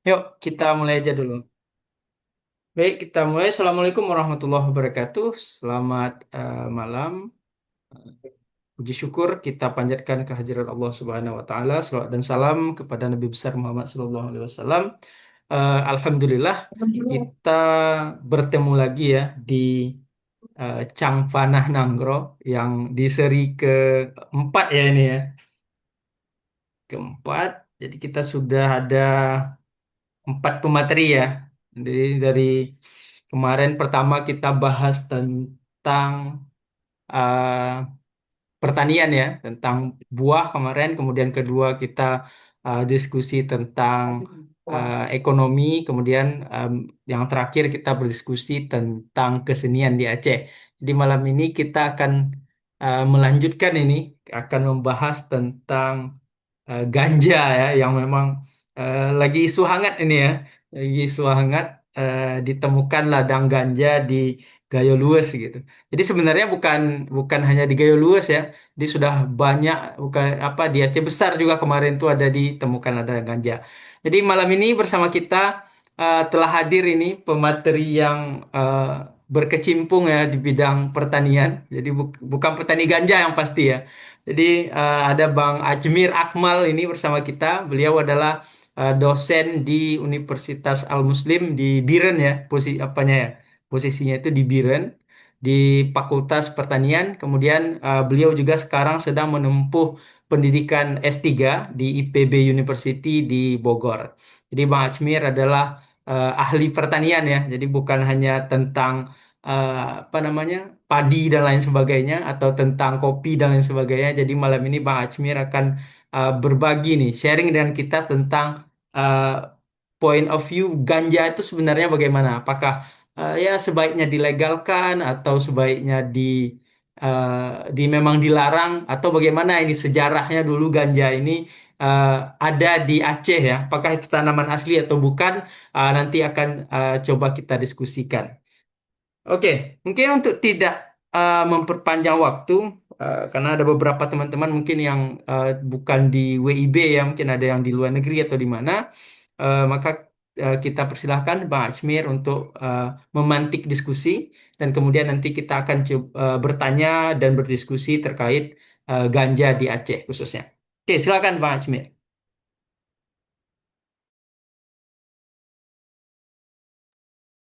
Yuk, kita mulai aja dulu. Baik, kita mulai. Assalamualaikum warahmatullahi wabarakatuh. Selamat malam. Puji syukur kita panjatkan kehadirat Allah Subhanahu wa taala. Selawat dan salam kepada Nabi besar Muhammad sallallahu alaihi wasallam. Alhamdulillah kita bertemu lagi ya di Cang Panah Nanggro yang di seri keempat ya ini ya. Keempat. Jadi kita sudah ada empat pemateri ya. Dari kemarin pertama kita bahas tentang uh, pertanian ya, tentang buah kemarin. Kemudian kedua kita diskusi tentang ekonomi. Kemudian yang terakhir kita berdiskusi tentang kesenian di Aceh. Jadi malam ini kita akan melanjutkan ini, akan membahas tentang ganja ya yang memang lagi isu hangat ini ya, lagi isu hangat, ditemukan ladang ganja di Gayo Luwes gitu. Jadi sebenarnya bukan bukan hanya di Gayo Luwes ya, di sudah banyak, bukan apa, di Aceh Besar juga kemarin tuh ada ditemukan ladang ganja. Jadi malam ini bersama kita telah hadir ini pemateri yang berkecimpung ya di bidang pertanian. Jadi bukan petani ganja yang pasti ya. Jadi ada Bang Ajmir Akmal ini bersama kita. Beliau adalah dosen di Universitas Al Muslim di Biren ya, posisi apanya ya? Posisinya itu di Biren di Fakultas Pertanian. Kemudian beliau juga sekarang sedang menempuh pendidikan S3 di IPB University di Bogor. Jadi Bang Ajmir adalah ahli pertanian ya. Jadi bukan hanya tentang apa namanya, padi dan lain sebagainya atau tentang kopi dan lain sebagainya. Jadi malam ini Bang Ajmir akan berbagi nih, sharing dengan kita tentang uh, point of view ganja itu sebenarnya bagaimana? Apakah ya sebaiknya dilegalkan atau sebaiknya di memang dilarang, atau bagaimana ini sejarahnya dulu ganja ini uh, ada di Aceh ya? Apakah itu tanaman asli atau bukan? Nanti akan coba kita diskusikan. Oke, mungkin untuk tidak memperpanjang waktu, karena ada beberapa teman-teman mungkin yang bukan di WIB ya, mungkin ada yang di luar negeri atau di mana, maka kita persilahkan Bang Ajmir untuk memantik diskusi, dan kemudian nanti kita akan bertanya dan berdiskusi terkait ganja di Aceh khususnya. Oke, silakan Bang Ajmir.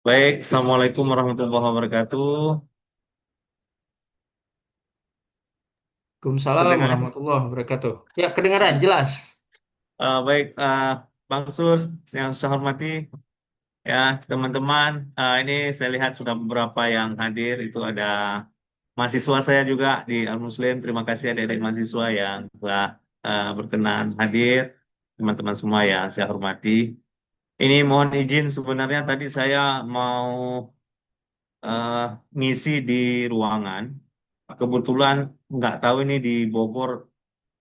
Baik, Assalamualaikum warahmatullahi wabarakatuh. Waalaikumsalam Terdengar? warahmatullahi wabarakatuh. Ya, kedengaran jelas. Baik, Bang Sur, yang saya hormati, ya teman-teman. Ini saya lihat sudah beberapa yang hadir. Itu ada mahasiswa saya juga di Al Muslim. Terima kasih adik-adik mahasiswa yang telah berkenan hadir. Teman-teman semua ya, saya hormati. Ini mohon izin sebenarnya tadi saya mau eh, ngisi di ruangan. Kebetulan nggak tahu ini di Bogor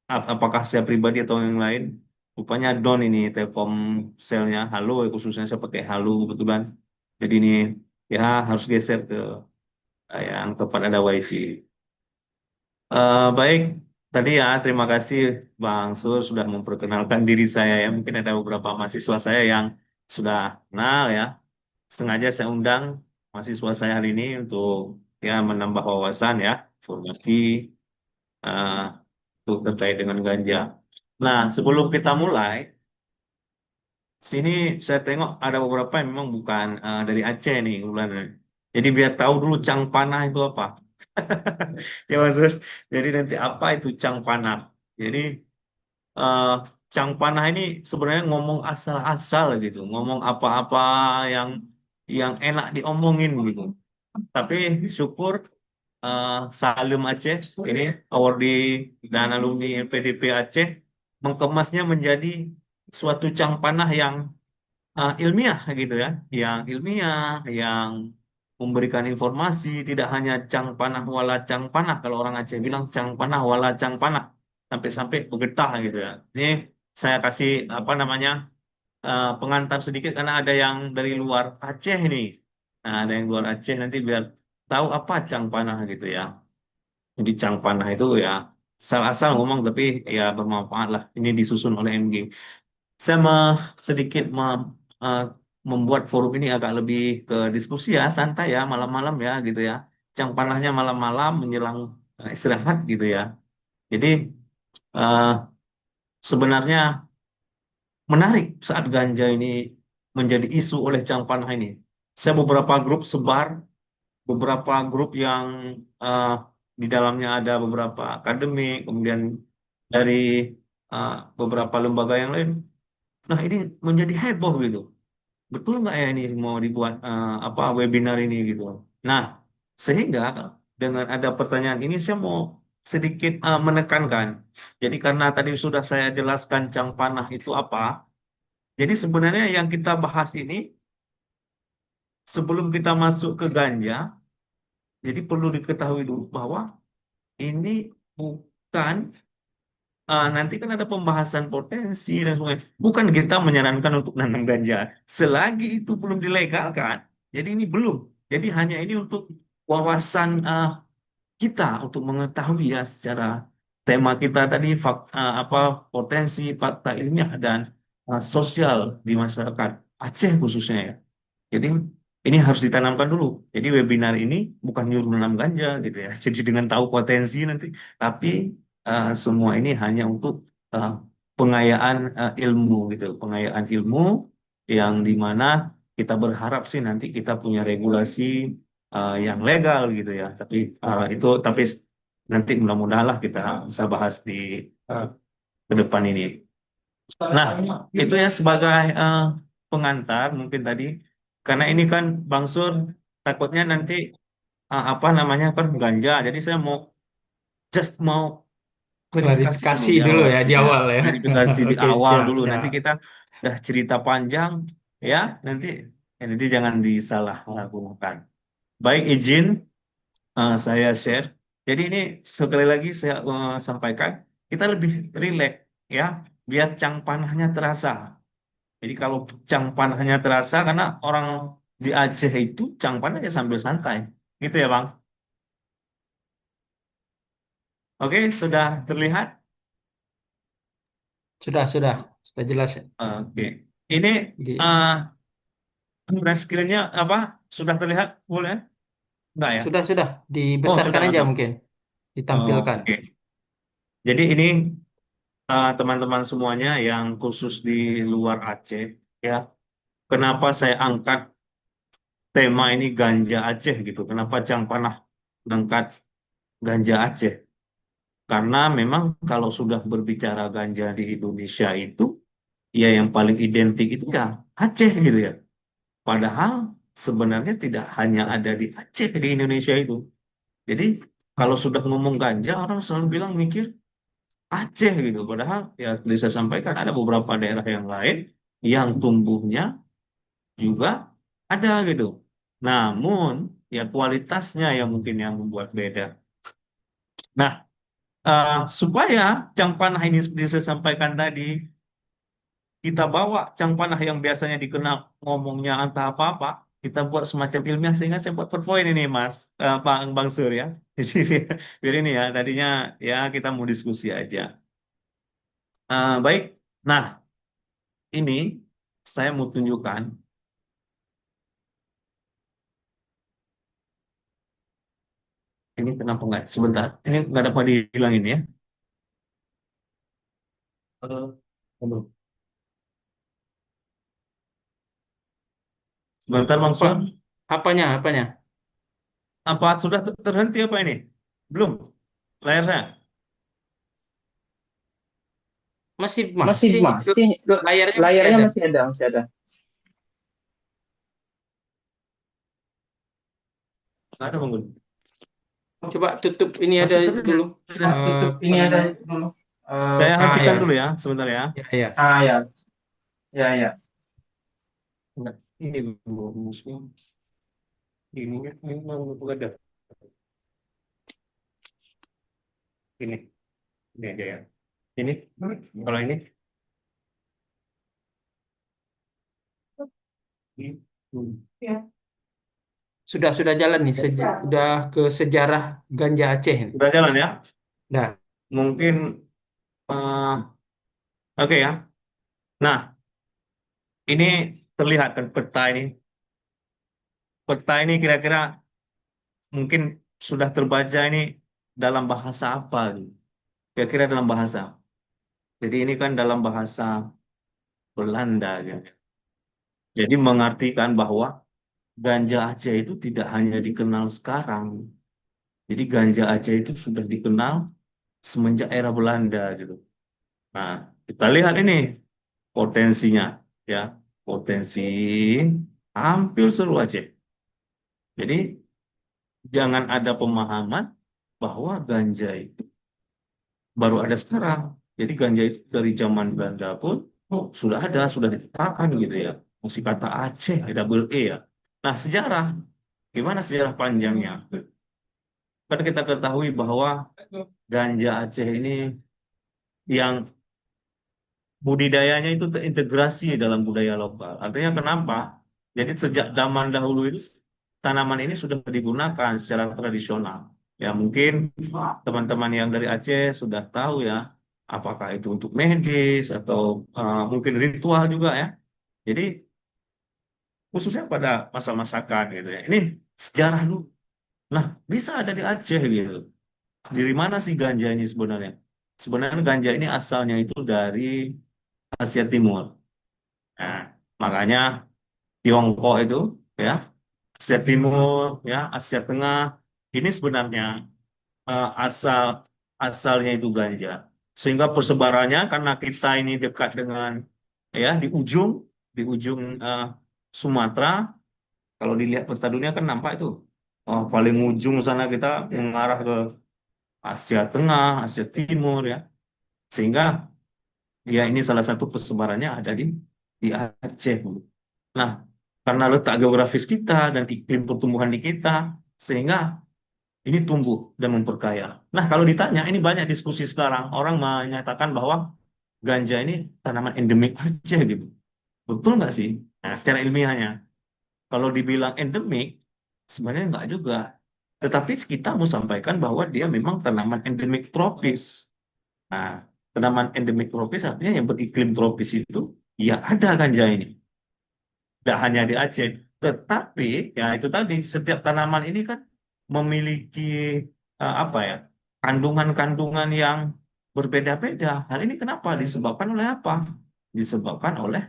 apakah saya pribadi atau yang lain. Rupanya down ini Telkomselnya, halo ya, khususnya saya pakai halo kebetulan. Jadi ini ya harus geser ke yang tempat ada wifi. Baik, tadi ya terima kasih Bang Sur sudah memperkenalkan diri saya ya. Mungkin ada beberapa mahasiswa saya yang sudah kenal ya. Sengaja saya undang mahasiswa saya hari ini untuk ya menambah wawasan ya, informasi eh, untuk terkait dengan ganja. Nah, sebelum kita mulai, sini saya tengok ada beberapa yang memang bukan dari Aceh nih, kebetulan. Jadi biar tahu dulu Cang Panah itu apa. Ya maksud, jadi nanti apa itu Cang Panah? Jadi eh, Cang Panah ini sebenarnya ngomong asal-asal gitu, ngomong apa-apa yang yang enak diomongin gitu. Tapi syukur Salim Aceh ini awardee dan alumni LPDP Aceh mengemasnya menjadi suatu Cang Panah yang ilmiah gitu ya, yang ilmiah, yang memberikan informasi, tidak hanya cang panah wala cang panah, kalau orang Aceh bilang cang panah wala cang panah, sampai-sampai bergetah gitu ya. Ini saya kasih apa namanya pengantar sedikit karena ada yang dari luar Aceh nih. Nah, ada yang luar Aceh nanti biar tahu apa cang panah gitu ya. Jadi cang panah itu ya asal-asal ngomong tapi ya bermanfaat lah. Ini disusun oleh MG. Saya sedikit eh, membuat forum ini agak lebih ke diskusi ya, santai ya, malam-malam ya gitu ya. Cang panahnya malam-malam menjelang istirahat gitu ya. Jadi eh, sebenarnya menarik saat ganja ini menjadi isu oleh Cang Panah ini. Saya beberapa grup sebar, beberapa grup yang eh, di dalamnya ada beberapa akademik, kemudian dari eh, beberapa lembaga yang lain. Nah, ini menjadi heboh gitu. Betul nggak ya ini mau dibuat apa webinar ini gitu. Nah, sehingga dengan ada pertanyaan ini saya mau sedikit menekankan. Jadi karena tadi sudah saya jelaskan Cang Panah itu apa, jadi sebenarnya yang kita bahas ini sebelum kita masuk ke ganja, jadi perlu diketahui dulu bahwa ini bukan nanti kan ada pembahasan potensi dan sebagainya. Bukan kita menyarankan untuk nanam ganja selagi itu belum dilegalkan. Jadi ini belum. Jadi hanya ini untuk wawasan kita untuk mengetahui ya secara tema kita tadi apa potensi fakta ilmiah dan sosial di masyarakat Aceh khususnya ya. Jadi ini harus ditanamkan dulu. Jadi webinar ini bukan nyuruh menanam ganja gitu ya. Jadi dengan tahu potensi nanti, tapi semua ini hanya untuk uh, pengayaan ilmu gitu, pengayaan ilmu yang dimana kita berharap sih nanti kita punya regulasi yang legal gitu ya. Tapi tapi nanti mudah-mudahan lah kita bisa bahas di uh, ke depan ini. Nah, itu ya sebagai pengantar mungkin tadi, karena ini kan Bang Sur takutnya nanti apa namanya kan ganja, jadi saya mau mau verifikasi dulu Klarifikasi di dulu awal, ya di gitu ya. awal ya. Verifikasi di Oke, awal siap, dulu. Nanti siap. kita udah cerita panjang, ya nanti nanti jangan disalahgunakan. Baik, izin saya share. Jadi ini sekali lagi saya sampaikan, kita lebih rileks ya, biar cang panahnya terasa. Jadi kalau cang panahnya terasa karena orang di Aceh itu cang panah ya sambil santai. Gitu ya, Bang. Oke, sudah terlihat? Sudah jelas ya. Oke. Ini Di, uh, screen-nya apa? Sudah terlihat full ya? Enggak ya? sudah Oh, dibesarkan sudah aja masuk. mungkin, ditampilkan. Oke. Jadi ini teman-teman semuanya yang khusus di luar Aceh ya. Kenapa saya angkat tema ini ganja Aceh gitu? Kenapa Cang Panah mengangkat ganja Aceh? Karena memang kalau sudah berbicara ganja di Indonesia itu, ya yang paling identik itu ya Aceh gitu ya. Padahal sebenarnya tidak hanya ada di Aceh di Indonesia itu. Jadi kalau sudah ngomong ganja, orang selalu bilang mikir Aceh gitu. Padahal ya bisa sampaikan ada beberapa daerah yang lain yang tumbuhnya juga ada gitu. Namun ya kualitasnya yang mungkin yang membuat beda. Nah, supaya Cang Panah ini seperti saya sampaikan tadi, kita bawa Cang Panah yang biasanya dikenal ngomongnya entah apa-apa, kita buat semacam ilmiah sehingga saya buat PowerPoint ini Mas, Bang Sur ya. Jadi biar ini ya, tadinya ya kita mau diskusi aja. Baik, nah ini saya mau tunjukkan, ini kenapa nggak, sebentar, ini nggak dapat dihilangin ya. Aduh. Sebentar Bang Pak, Sur, apanya? apa sudah terhenti apa ini? Belum, layarnya. Masih Masih masih masih layarnya masih layarnya ada. masih ada. Nggak ada Bang Gun. Coba tutup ini ada Masih terhenti. dulu. Nah, tutup Apa ini ada namanya? dulu. Saya hentikan dulu Ya, ya, sebentar ya. ya. Ya, ya. Enggak, ini musuh. Ininya ini mau ada. Ini, ini aja ya. Ini, kalau ini. Ya. Sudah jalan nih, sudah ke sejarah ganja Aceh ini. Udah jalan ya? Nah, Mungkin, oke ya. Nah, ini terlihat kan peta ini kira-kira mungkin sudah terbaca ini dalam bahasa apa gitu. Kira-kira dalam bahasa. Jadi ini kan dalam bahasa Belanda gitu. Jadi mengartikan bahwa ganja Aceh itu tidak hanya dikenal sekarang. Jadi ganja Aceh itu sudah dikenal semenjak era Belanda gitu. Nah, kita lihat ini potensinya ya. Potensi hampir seluruh Aceh. Jadi jangan ada pemahaman bahwa ganja itu baru ada sekarang. Jadi ganja itu dari zaman Belanda pun sudah ada, sudah ditetapkan gitu ya. Masih kata Aceh, double E ya. Nah, sejarah, gimana sejarah panjangnya? Kan kita ketahui bahwa ganja Aceh ini yang budidayanya itu terintegrasi dalam budaya lokal. Artinya kenapa? Jadi sejak zaman dahulu itu tanaman ini sudah digunakan secara tradisional. Ya mungkin teman-teman yang dari Aceh sudah tahu ya, apakah itu untuk medis atau mungkin ritual juga ya. Jadi khususnya pada masa masakan gitu ya. Ini sejarah dulu. Nah, bisa ada di Aceh gitu. Dari mana sih ganja ini sebenarnya? Sebenarnya ganja ini asalnya itu dari Asia Timur. Nah, makanya Tiongkok itu ya Asia Timur ya Asia Tengah ini sebenarnya asal asalnya itu ganja. Sehingga persebarannya karena kita ini dekat dengan ya di ujung Sumatera. Kalau dilihat peta dunia kan nampak itu. Oh, paling ujung sana kita mengarah ke Asia Tengah, Asia Timur ya. Sehingga ya ini salah satu persebarannya ada di Aceh. Nah, karena letak geografis kita dan iklim pertumbuhan di kita, sehingga ini tumbuh dan memperkaya. Nah, kalau ditanya, ini banyak diskusi sekarang. Orang menyatakan bahwa ganja ini tanaman endemik Aceh gitu. Betul nggak sih? Nah, secara ilmiahnya, kalau dibilang endemik, sebenarnya nggak juga. Tetapi kita mau sampaikan bahwa dia memang tanaman endemik tropis. Nah, tanaman endemik tropis artinya yang beriklim tropis itu, ya ada ganja ini. Tidak hanya di Aceh. Tetapi ya itu tadi setiap tanaman ini kan memiliki apa ya kandungan-kandungan yang berbeda-beda. Hal ini kenapa? Disebabkan oleh apa? Disebabkan oleh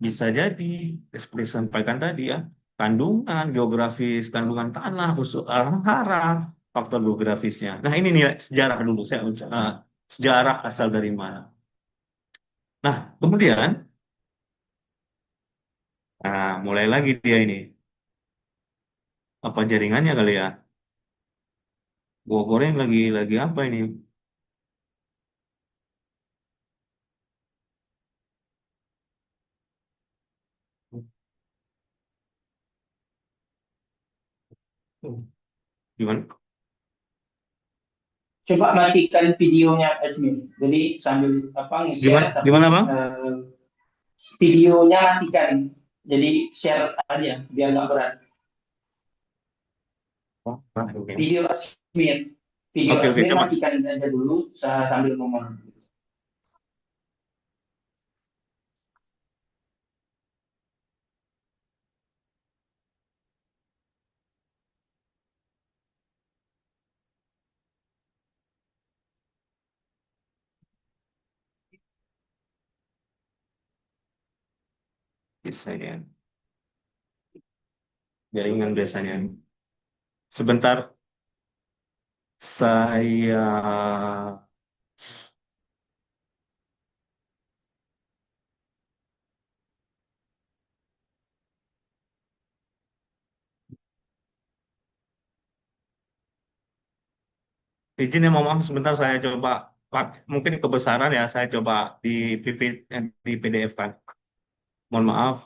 bisa jadi seperti sampaikan tadi ya kandungan geografis, kandungan tanah, unsur hara, faktor geografisnya. Nah ini nilai sejarah dulu sejarah asal dari mana. Nah kemudian mulai lagi dia ini apa jaringannya kali ya. Gua goreng lagi apa ini? Gimana? Coba matikan videonya Ajmi. Jadi sambil apa nge-share Gimana? tapi Gimana bang? videonya matikan. Jadi share aja biar nggak berat. Oh, oke. Video Ajmi, video Oke oke Ajmi coba. matikan aja dulu sambil ngomong. Biasanya jaringan biasanya. Sebentar saya izin ya mohon maaf sebentar saya coba mungkin kebesaran ya saya coba di di PDF kan. Mohon maaf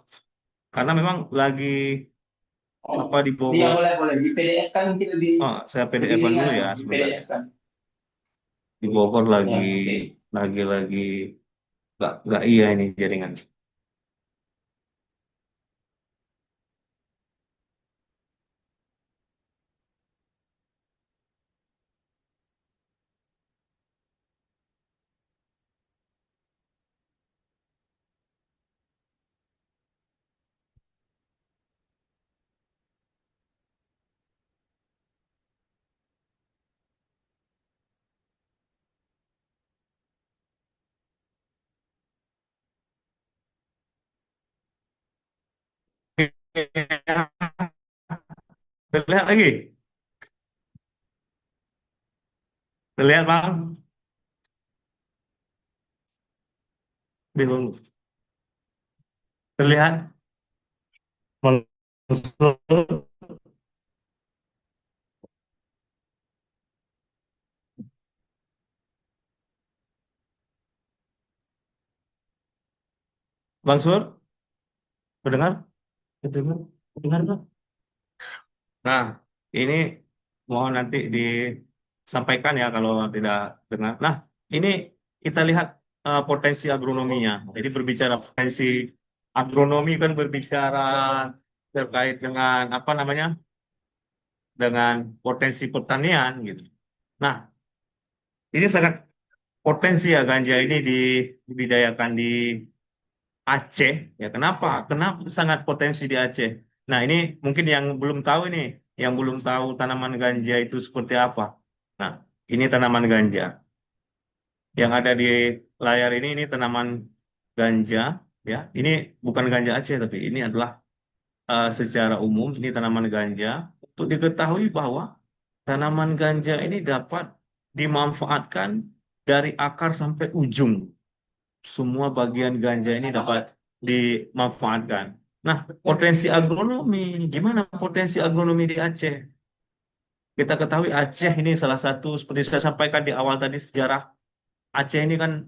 karena memang lagi Oh, apa di iya Bogor. boleh boleh di PDF kan mungkin lebih Oh, saya lebih PDF-an dulu ringan ya di sebentar. PDF kan. Di Bogor lagi Ya oke. lagi nggak iya ini jaringan. Terlihat lagi? Terlihat Bang? Bingung. Terlihat? Bang Sur? Bang Sur? Mendengar? Mendengar? Mendengar Bang? Nah, ini mohon nanti disampaikan ya kalau tidak dengar. Nah, ini kita lihat potensi agronominya. Jadi berbicara potensi agronomi kan berbicara terkait dengan apa namanya? Dengan potensi pertanian gitu. Nah, ini sangat potensi ya ganja ini dibudidayakan di Aceh. Ya, kenapa? Kenapa sangat potensi di Aceh? Nah, ini mungkin yang belum tahu ini, yang belum tahu tanaman ganja itu seperti apa. Nah, ini tanaman ganja. Yang ada di layar ini tanaman ganja, ya. Ini bukan ganja Aceh, tapi ini adalah secara umum ini tanaman ganja. Untuk diketahui bahwa tanaman ganja ini dapat dimanfaatkan dari akar sampai ujung. Semua bagian ganja ini dapat dimanfaatkan. Nah, potensi agronomi, gimana potensi agronomi di Aceh? Kita ketahui Aceh ini salah satu, seperti saya sampaikan di awal tadi sejarah, Aceh ini kan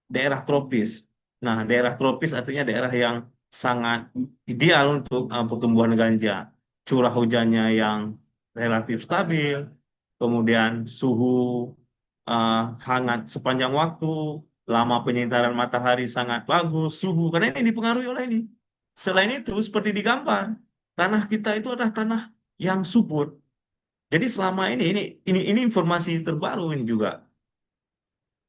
daerah tropis. Nah, daerah tropis artinya daerah yang sangat ideal untuk pertumbuhan ganja. Curah hujannya yang relatif stabil, kemudian suhu uh, hangat sepanjang waktu, lama penyintaran matahari sangat bagus, suhu karena ini dipengaruhi oleh ini. Selain itu, seperti di gambar, tanah kita itu adalah tanah yang subur. Jadi selama ini informasi terbaru ini juga.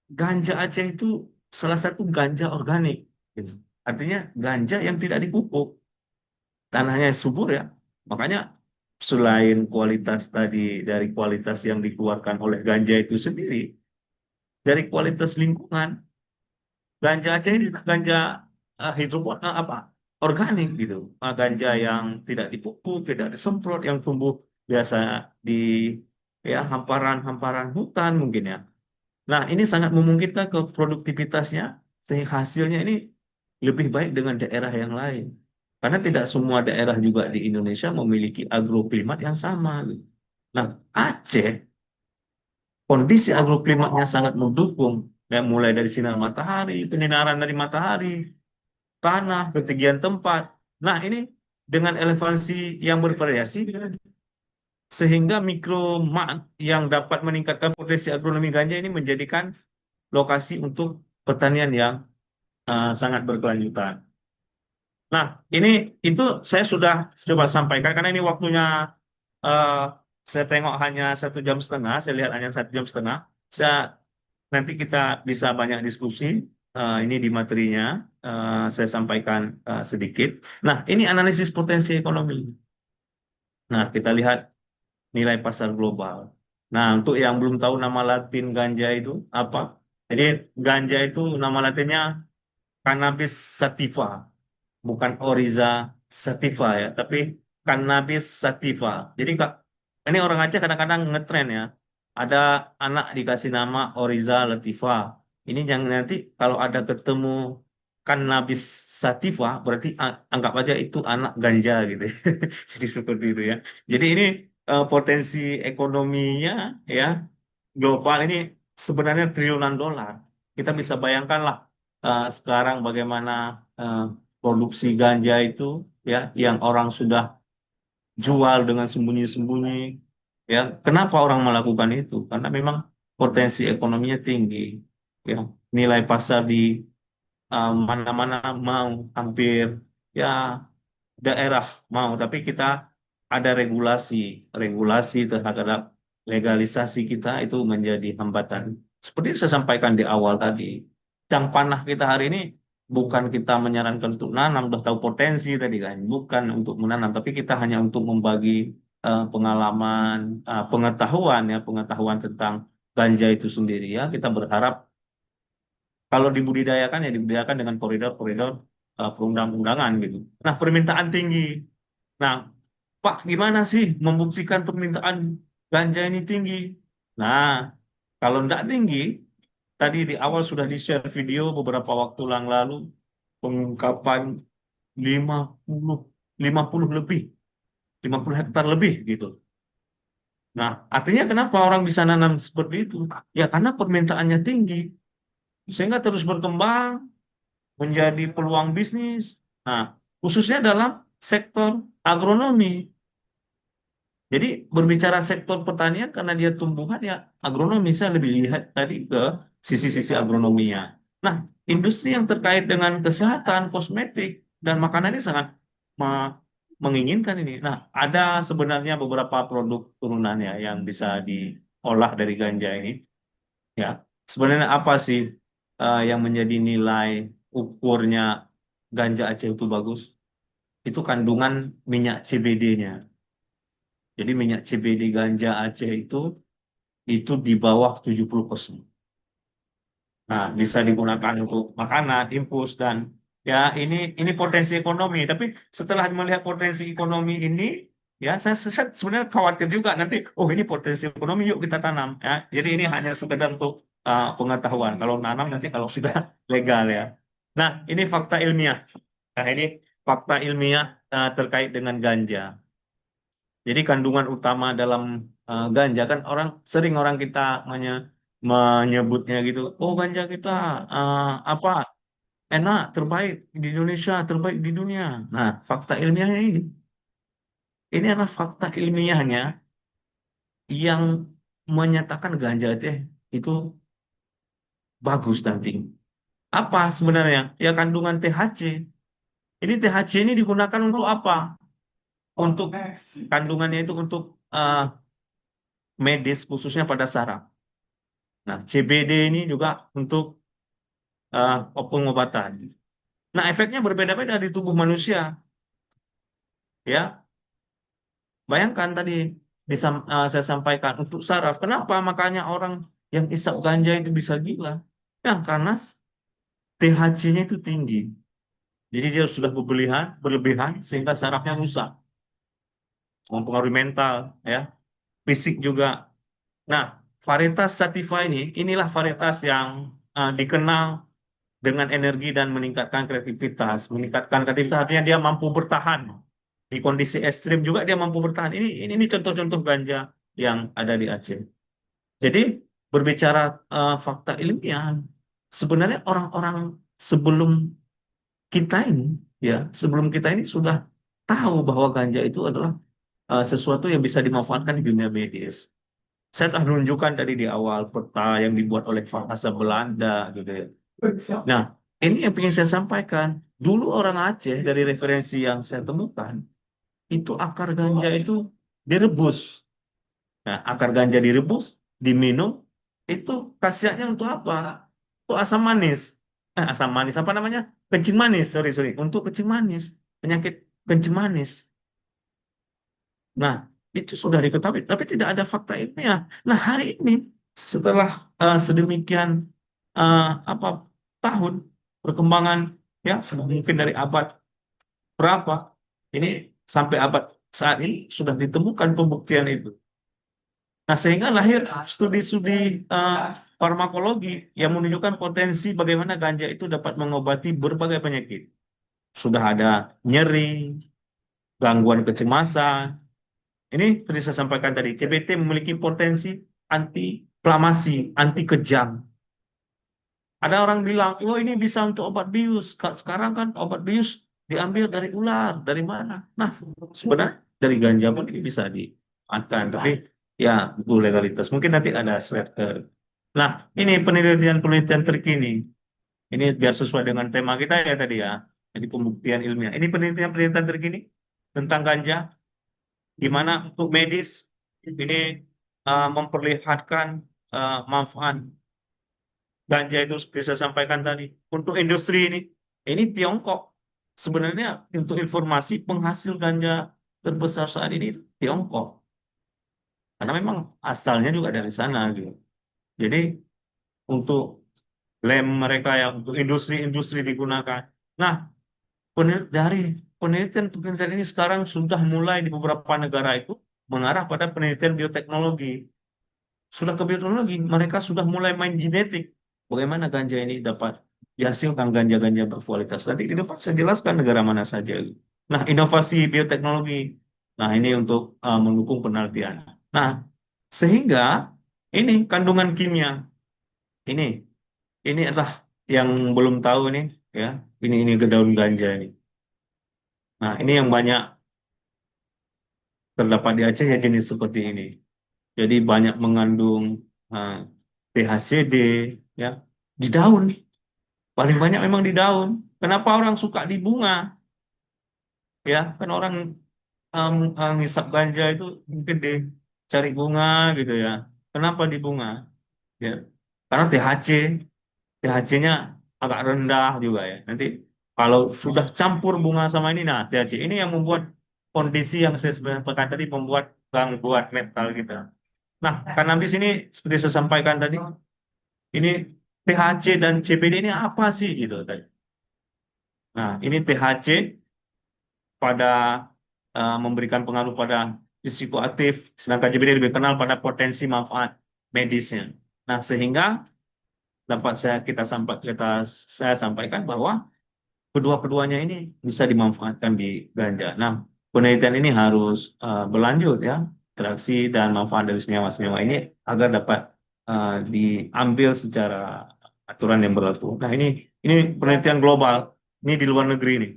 Ganja Aceh itu salah satu ganja organik, gitu. Artinya ganja yang tidak dipupuk, tanahnya subur ya. Makanya selain kualitas tadi dari kualitas yang dikeluarkan oleh ganja itu sendiri, dari kualitas lingkungan, ganja Aceh ini adalah ganja hidropon apa organik gitu. Ganja yang tidak dipupuk, tidak disemprot, yang tumbuh biasa di ya hamparan-hamparan hutan mungkin ya. Nah, ini sangat memungkinkan ke produktivitasnya sehingga hasilnya ini lebih baik dengan daerah yang lain. Karena tidak semua daerah juga di Indonesia memiliki agroklimat yang sama, gitu. Nah, Aceh kondisi agroklimatnya sangat mendukung, ya, mulai dari sinar matahari, penyinaran dari matahari, tanah, ketinggian tempat. Nah, ini dengan elevasi yang bervariasi sehingga mikromat yang dapat meningkatkan potensi agronomi ganja ini menjadikan lokasi untuk pertanian yang sangat berkelanjutan. Nah, ini itu saya sudah coba sampaikan karena ini waktunya eh, saya tengok hanya 1 jam setengah, saya lihat hanya 1 jam setengah. Saya nanti kita bisa banyak diskusi. Ini di materinya saya sampaikan sedikit. Nah, ini analisis potensi ekonomi. Nah, kita lihat nilai pasar global. Nah, untuk yang belum tahu nama Latin ganja itu apa? Jadi ganja itu nama latinnya Cannabis sativa, bukan Oriza sativa ya, tapi Cannabis sativa. Jadi Kak, ini orang Aceh kadang-kadang ngetren ya. Ada anak dikasih nama Oriza lativa. Ini yang nanti kalau ada ketemu Cannabis sativa, berarti anggap aja itu anak ganja gitu. Jadi seperti itu ya. Jadi ini potensi ekonominya ya global ini sebenarnya triliunan dolar. Kita bisa bayangkan lah sekarang bagaimana eh, produksi ganja itu ya yang orang sudah jual dengan sembunyi-sembunyi ya. Kenapa orang melakukan itu? Karena memang potensi ekonominya tinggi ya. Nilai pasar di mana-mana mau hampir ya daerah mau, tapi kita ada regulasi terhadap legalisasi kita itu menjadi hambatan. Seperti yang saya sampaikan di awal tadi, cang panah kita hari ini bukan kita menyarankan untuk nanam, udah tahu potensi tadi kan, bukan untuk menanam, tapi kita hanya untuk membagi pengalaman, pengetahuan tentang ganja itu sendiri ya. Kita berharap kalau dibudidayakan ya dibudidayakan dengan koridor-koridor perundang-undangan gitu. Nah, permintaan tinggi. Nah, Pak, gimana sih membuktikan permintaan ganja ini tinggi? Nah, kalau tidak tinggi, tadi di awal sudah di-share video beberapa waktu yang lalu, pengungkapan 50, 50 lebih, 50 hektar lebih gitu. Nah, artinya kenapa orang bisa nanam seperti itu? Ya karena permintaannya tinggi, sehingga terus berkembang menjadi peluang bisnis. Nah, khususnya dalam sektor agronomi. Jadi berbicara sektor pertanian karena dia tumbuhan ya agronomi saya lebih lihat tadi ke sisi-sisi agronominya. Nah, industri yang terkait dengan kesehatan, kosmetik dan makanan ini sangat me- menginginkan ini. Nah, ada sebenarnya beberapa produk turunannya yang bisa diolah dari ganja ini. Ya, sebenarnya apa sih yang menjadi nilai ukurnya ganja Aceh itu bagus? Itu kandungan minyak CBD-nya. Jadi minyak CBD ganja Aceh itu di bawah 70%. Nah, bisa digunakan untuk makanan, infus dan ya ini potensi ekonomi. Tapi setelah melihat potensi ekonomi ini, ya saya sebenarnya khawatir juga nanti. Oh ini potensi ekonomi, yuk kita tanam. Ya, jadi ini hanya sekedar untuk pengetahuan. Kalau nanam nanti kalau sudah legal ya. Nah, ini fakta ilmiah. Nah, ini fakta ilmiah terkait dengan ganja. Jadi kandungan utama dalam ganja kan sering orang kita menyebutnya gitu. Oh ganja kita eh, apa enak, terbaik di Indonesia, terbaik di dunia. Nah, fakta ilmiahnya ini adalah fakta ilmiahnya yang menyatakan ganja Aceh itu bagus dan tinggi. Apa sebenarnya? Ya kandungan THC. Ini THC ini digunakan untuk apa? Untuk kandungannya itu untuk medis khususnya pada saraf. Nah, CBD ini juga untuk pengobatan. Nah, efeknya berbeda-beda di tubuh manusia. Ya, bayangkan tadi saya sampaikan untuk saraf. Kenapa makanya orang yang isap ganja itu bisa gila? Ya, karena THC-nya itu tinggi. Jadi dia sudah berlebihan sehingga sarafnya rusak, mempengaruhi mental, ya, fisik juga. Nah, varietas sativa inilah varietas yang dikenal dengan energi dan meningkatkan kreativitas. Meningkatkan kreativitas artinya dia mampu bertahan di kondisi ekstrim juga dia mampu bertahan. Ini contoh-contoh ganja yang ada di Aceh. Jadi berbicara fakta ilmiah, sebenarnya orang-orang sebelum kita ini, ya sebelum kita ini sudah tahu bahwa ganja itu adalah sesuatu yang bisa dimanfaatkan di dunia medis. Saya telah menunjukkan tadi di awal peta yang dibuat oleh bahasa Belanda gitu ya. Nah, ini yang ingin saya sampaikan. Dulu orang Aceh dari referensi yang saya temukan, itu akar ganja itu direbus. Nah, akar ganja direbus, diminum, itu khasiatnya untuk apa? Untuk asam manis. Asam manis apa namanya? Kencing manis, sorry, sorry. Untuk kencing manis, penyakit kencing manis. Nah, itu sudah diketahui, tapi tidak ada fakta ilmiah. Nah, hari ini setelah sedemikian eh, apa tahun perkembangan ya mungkin dari abad berapa ini sampai abad saat ini sudah ditemukan pembuktian itu. Nah, sehingga lahir studi-studi eh, farmakologi yang menunjukkan potensi bagaimana ganja itu dapat mengobati berbagai penyakit. Sudah ada nyeri, gangguan kecemasan. Ini seperti saya sampaikan tadi, CBT memiliki potensi anti-inflamasi, anti kejang. Ada orang bilang, oh ini bisa untuk obat bius. Sekarang kan obat bius diambil dari ular, dari mana? Nah, sebenarnya dari ganja pun ini bisa dimakan. Tapi ya, itu legalitas. Mungkin nanti ada slide ke. Nah, ini penelitian-penelitian terkini. Ini biar sesuai dengan tema kita ya tadi ya. Jadi pembuktian ilmiah. Ini penelitian-penelitian terkini tentang ganja di mana untuk medis ini memperlihatkan manfaat ganja itu seperti saya sampaikan tadi. Untuk industri ini Tiongkok sebenarnya untuk informasi penghasil ganja terbesar saat ini itu Tiongkok karena memang asalnya juga dari sana gitu. Jadi untuk lem mereka yang untuk industri-industri digunakan. Nah, dari penelitian ini sekarang sudah mulai di beberapa negara itu mengarah pada penelitian bioteknologi. Sudah ke bioteknologi, mereka sudah mulai main genetik. Bagaimana ganja ini dapat dihasilkan ganja-ganja berkualitas. Nanti di depan saya jelaskan negara mana saja. Nah, inovasi bioteknologi. Nah, ini untuk mendukung penelitian. Nah, sehingga ini kandungan kimia. Ini ini adalah yang belum tahu nih ya. Ini ke daun ganja ini. Nah, ini yang banyak terdapat di Aceh ya jenis seperti ini. Jadi banyak mengandung eh, THCD ya di daun. Paling banyak memang di daun. Kenapa orang suka di bunga? Ya, kan orang ngisap ganja itu mungkin di cari bunga gitu ya. Kenapa di bunga? Ya, karena THC-nya agak rendah juga ya. Nanti kalau sudah campur bunga sama ini, nah THC ini yang membuat kondisi yang saya sebenarnya tadi membuat gangguan mental kita. Nah, kanabis ini seperti saya sampaikan tadi, ini THC dan CBD ini apa sih gitu tadi. Nah, ini THC pada memberikan pengaruh pada psikoaktif, sedangkan CBD lebih kenal pada potensi manfaat medisnya. Nah, sehingga dapat saya sampaikan bahwa kedua-keduanya ini bisa dimanfaatkan di ganja. Nah, penelitian ini harus berlanjut ya, interaksi dan manfaat dari senyawa-senyawa ini agar dapat diambil secara aturan yang berlaku. Nah, ini penelitian global, ini di luar negeri nih.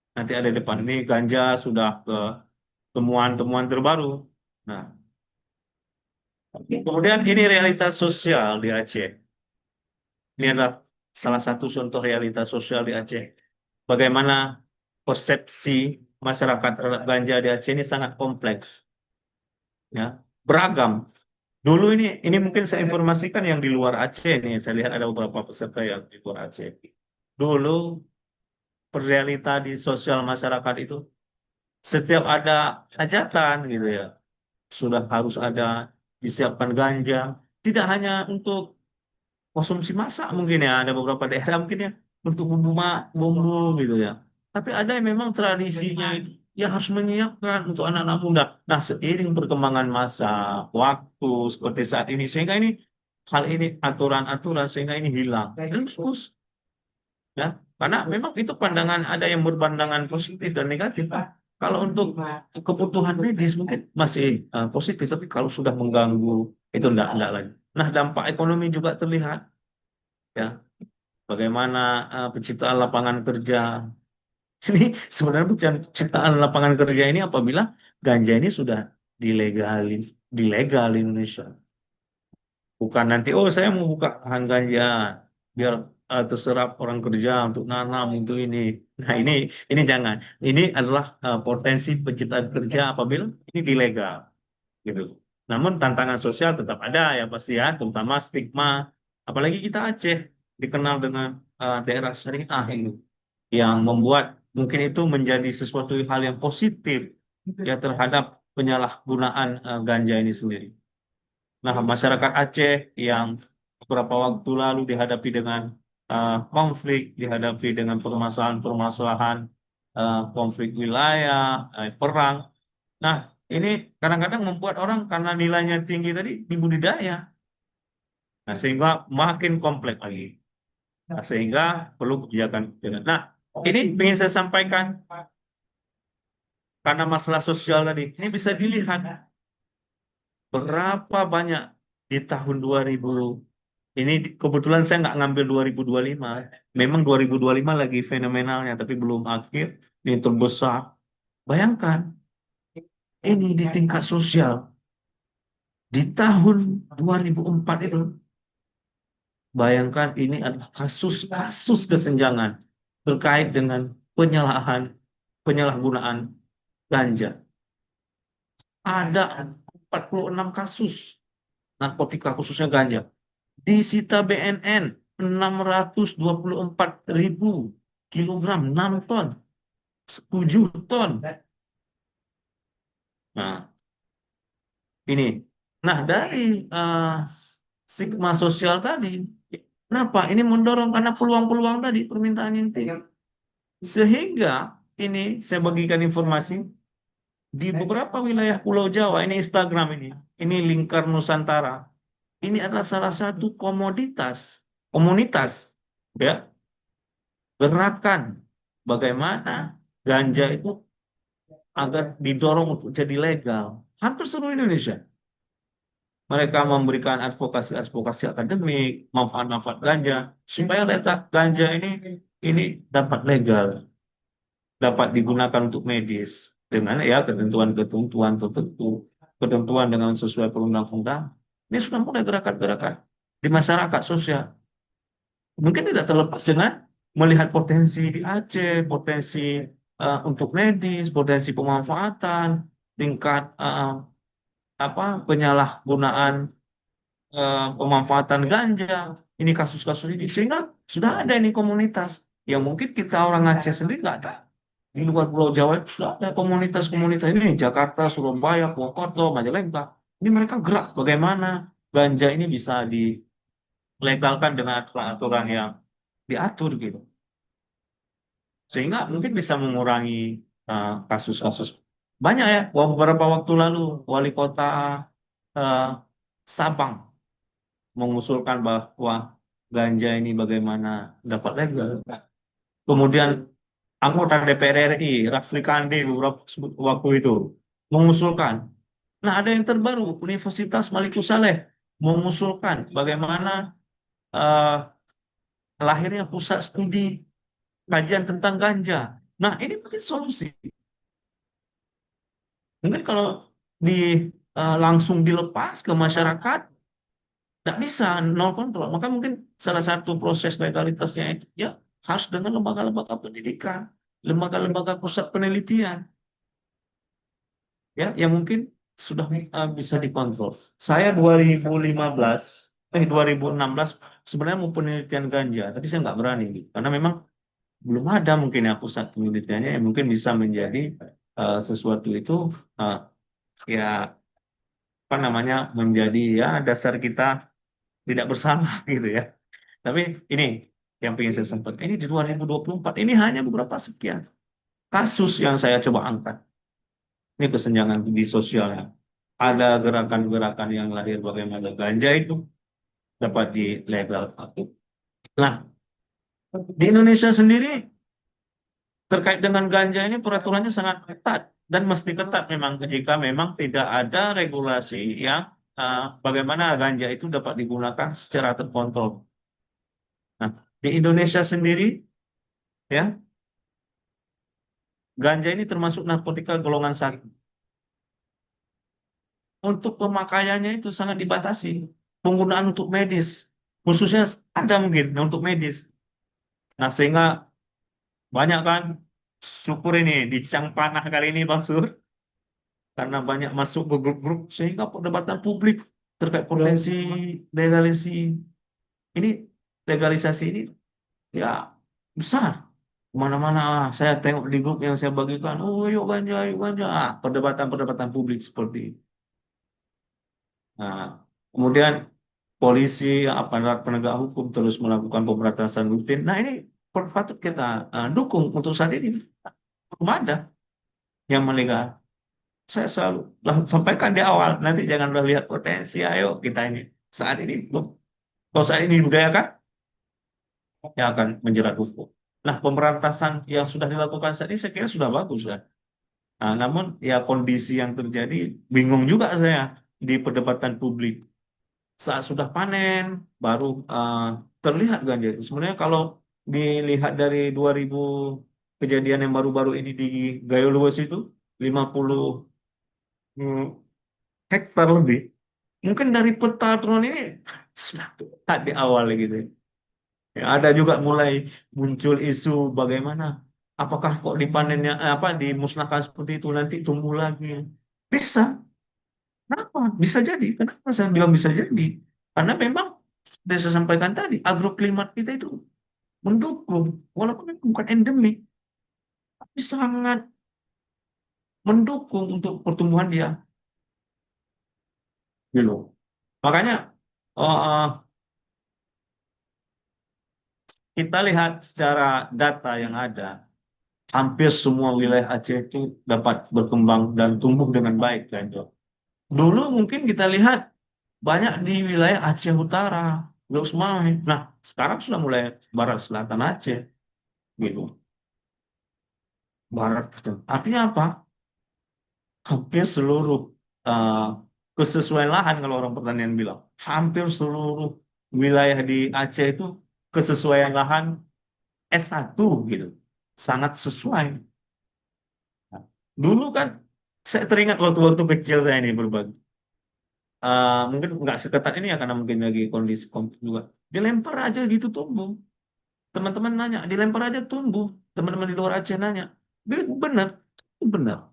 Nanti ada di depan ini ganja sudah ke temuan-temuan terbaru. Nah, kemudian ini realitas sosial di Aceh. Ini adalah salah satu contoh realitas sosial di Aceh. Bagaimana persepsi masyarakat terhadap ganja di Aceh ini sangat kompleks, ya, beragam. Dulu ini mungkin saya informasikan yang di luar Aceh nih. Saya lihat ada beberapa peserta yang di luar Aceh. Dulu realita di sosial masyarakat itu setiap ada hajatan gitu ya, sudah harus ada disiapkan ganja. Tidak hanya untuk konsumsi masak mungkin ya, ada beberapa daerah mungkin ya untuk bumbu gitu ya. Tapi ada yang memang tradisinya itu yang harus menyiapkan untuk anak-anak muda. Nah, seiring perkembangan masa, waktu seperti saat ini, sehingga ini hal ini aturan-aturan sehingga ini hilang. Dan bagus ya, karena memang itu pandangan ada yang berpandangan positif dan negatif. Kalau untuk kebutuhan medis mungkin masih positif, tapi kalau sudah mengganggu itu enggak lagi. Nah, dampak ekonomi juga terlihat ya. Bagaimana penciptaan lapangan kerja. Ini sebenarnya penciptaan lapangan kerja ini apabila ganja ini sudah dilegal di Indonesia. Bukan nanti, oh saya mau buka lahan ganja, biar terserap orang kerja untuk nanam untuk ini. Nah ini jangan. Ini adalah potensi penciptaan kerja apabila ini ilegal, gitu. Namun tantangan sosial tetap ada ya pasti ya, terutama stigma. Apalagi kita Aceh dikenal dengan daerah syariah ini yang membuat mungkin itu menjadi sesuatu hal yang positif ya terhadap penyalahgunaan ganja ini sendiri. Nah, masyarakat Aceh yang beberapa waktu lalu dihadapi dengan konflik, dihadapi dengan permasalahan-permasalahan konflik wilayah, perang. Nah, ini kadang-kadang membuat orang karena nilainya tinggi tadi dibudidaya. Nah, sehingga makin kompleks lagi. Nah, sehingga perlu kebijakan. Nah, ini ingin saya sampaikan karena masalah sosial tadi. Ini bisa dilihat berapa banyak di tahun 2000. Ini kebetulan saya nggak ngambil 2025. Memang 2025 lagi fenomenalnya, tapi belum akhir. Ini terbesar. Bayangkan, ini di tingkat sosial. Di tahun 2004 itu, bayangkan ini adalah kasus-kasus kesenjangan terkait dengan penyalahgunaan ganja. Ada 46 kasus narkotika khususnya ganja. Disita BNN 624.000 kilogram, 6 ton, 7 ton. Nah, ini. Nah, dari stigma sosial tadi, kenapa? Ini mendorong karena peluang-peluang tadi, permintaan yang tinggi. Sehingga ini saya bagikan informasi di beberapa wilayah Pulau Jawa, ini Instagram ini Lingkar Nusantara. Ini adalah salah satu komunitas, ya, gerakan bagaimana ganja itu agar didorong untuk jadi legal. Hampir seluruh Indonesia. Mereka memberikan advokasi-advokasi akademik, manfaat-manfaat ganja, supaya ganja ini dapat legal, dapat digunakan untuk medis dengan ya ketentuan-ketentuan tertentu, ketentuan dengan sesuai perundang-undang. Ini sudah mulai gerakan-gerakan di masyarakat sosial. Mungkin tidak terlepas dengan melihat potensi di Aceh, potensi untuk medis, potensi pemanfaatan, tingkat apa penyalahgunaan pemanfaatan ganja, ini kasus-kasus ini, sehingga sudah ada ini komunitas yang mungkin kita orang Aceh sendiri nggak tahu. Di luar Pulau Jawa itu sudah ada komunitas-komunitas ini, Jakarta, Surabaya, Purwokerto, Majalengka. Ini mereka gerak bagaimana ganja ini bisa dilegalkan dengan aturan-aturan yang diatur gitu. Sehingga mungkin bisa mengurangi kasus-kasus. Banyak ya, beberapa waktu lalu wali kota eh, Sabang mengusulkan bahwa ganja ini bagaimana dapat legal. Kemudian anggota DPR RI, Raffi Kande beberapa waktu itu mengusulkan. Nah, ada yang terbaru, Universitas Maliku Saleh mengusulkan bagaimana eh, lahirnya pusat studi kajian tentang ganja. Nah, ini mungkin solusi. Mungkin kalau di langsung dilepas ke masyarakat, nggak bisa nol kontrol. Maka mungkin salah satu proses legalitasnya itu ya harus dengan lembaga-lembaga pendidikan, lembaga-lembaga pusat penelitian, ya yang mungkin sudah bisa dikontrol. Saya 2015, 2016 sebenarnya mau penelitian ganja, tapi saya nggak berani gitu. Karena memang belum ada mungkin ya pusat penelitiannya yang mungkin bisa menjadi sesuatu itu uh, ya apa namanya menjadi ya dasar kita tidak bersalah gitu ya. Tapi ini yang ingin saya sampaikan. Ini di 2024 ini hanya beberapa sekian kasus yang saya coba angkat. Ini kesenjangan di sosialnya. Ada gerakan-gerakan yang lahir bagaimana ganja itu dapat dilegalkan. Nah, di Indonesia sendiri terkait dengan ganja ini peraturannya sangat ketat dan mesti ketat memang jika memang tidak ada regulasi yang bagaimana ganja itu dapat digunakan secara terkontrol. Nah, di Indonesia sendiri ya ganja ini termasuk narkotika golongan satu. Untuk pemakaiannya itu sangat dibatasi. Penggunaan untuk medis, khususnya ada mungkin untuk medis. Nah, sehingga banyak kan, syukur ini di Cang Panah kali ini Bang Sur, karena banyak masuk ke grup-grup, sehingga perdebatan publik terkait potensi legalisasi ini, legalisasi ini ya besar. Kemana-mana saya tengok di grup yang saya bagikan, oh yuk ganja, perdebatan-perdebatan publik seperti ini. Nah, kemudian polisi, aparat penegak hukum terus melakukan pemberantasan rutin. Nah, ini patut kita dukung untuk saat ini. Belum ada yang melegal. Saya selalu sampaikan di awal, nanti jangan udah lihat potensi, ayo kita ini. Saat ini, belum. Kalau saat ini dibudayakan, ya akan menjerat hukum. Nah, pemberantasan yang sudah dilakukan saat ini saya kira sudah bagus kan. Nah, namun ya kondisi yang terjadi, bingung juga saya di perdebatan publik. Saat sudah panen baru terlihat ganja itu. Sebenarnya kalau dilihat dari 2000 kejadian yang baru-baru ini di Gayo Luwes itu 50 hmm, hektar lebih. Mungkin dari peta drone ini sudah terlihat di awal gitu. Ya, ada juga mulai muncul isu bagaimana apakah kok dipanennya apa dimusnahkan seperti itu nanti tumbuh lagi. Bisa. Kenapa? Bisa jadi. Kenapa saya bilang bisa jadi? Karena memang sudah saya sampaikan tadi, agroklimat kita itu mendukung, walaupun memang bukan endemik, tapi sangat mendukung untuk pertumbuhan dia. Gitu. Makanya eh, kita lihat secara data yang ada, hampir semua wilayah Aceh itu dapat berkembang dan tumbuh dengan baik ganja. Dulu mungkin kita lihat banyak di wilayah Aceh Utara, Leuks Mami. Nah, sekarang sudah mulai barat selatan Aceh, gitu. Barat, gitu. Artinya apa? Hampir seluruh uh, kesesuaian lahan kalau orang pertanian bilang, hampir seluruh wilayah di Aceh itu kesesuaian lahan S1 gitu, sangat sesuai. Nah, dulu kan saya teringat waktu-waktu kecil saya ini berbagi. Mungkin nggak seketat ini ya karena mungkin lagi kondisi konflik juga. Dilempar aja gitu tumbuh. Teman-teman nanya, dilempar aja tumbuh. Teman-teman di luar Aceh nanya, benar, itu benar.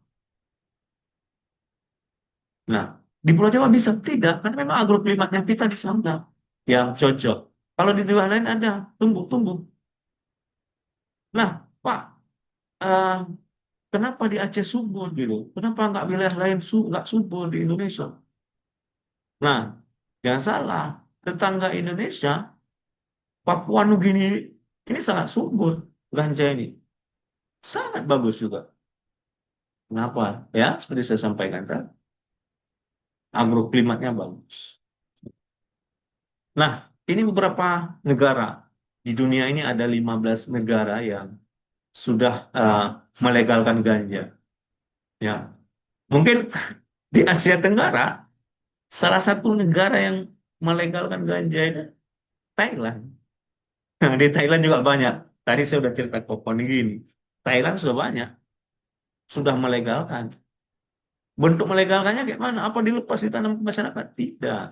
Nah, di Pulau Jawa bisa tidak, karena memang agroklimatnya kita di sana yang cocok. Kalau di daerah lain ada tumbuh-tumbuh. Nah, Pak, eh, kenapa di Aceh subur gitu? Kenapa nggak wilayah lain nggak subur di Indonesia? Nah, jangan salah, tetangga Indonesia, Papua Nugini ini sangat subur ganja ini, sangat bagus juga. Kenapa? Ya, seperti saya sampaikan kan, agroklimatnya bagus. Nah, ini beberapa negara di dunia ini ada 15 negara yang sudah melegalkan ganja. Ya, mungkin di Asia Tenggara salah satu negara yang melegalkan ganja itu Thailand. Nah, di Thailand juga banyak. Tadi saya sudah cerita Papua Nugini. Thailand sudah banyak, sudah melegalkan. Bentuk melegalkannya kayak mana? Apa dilepas ditanam ke masyarakat? Tidak.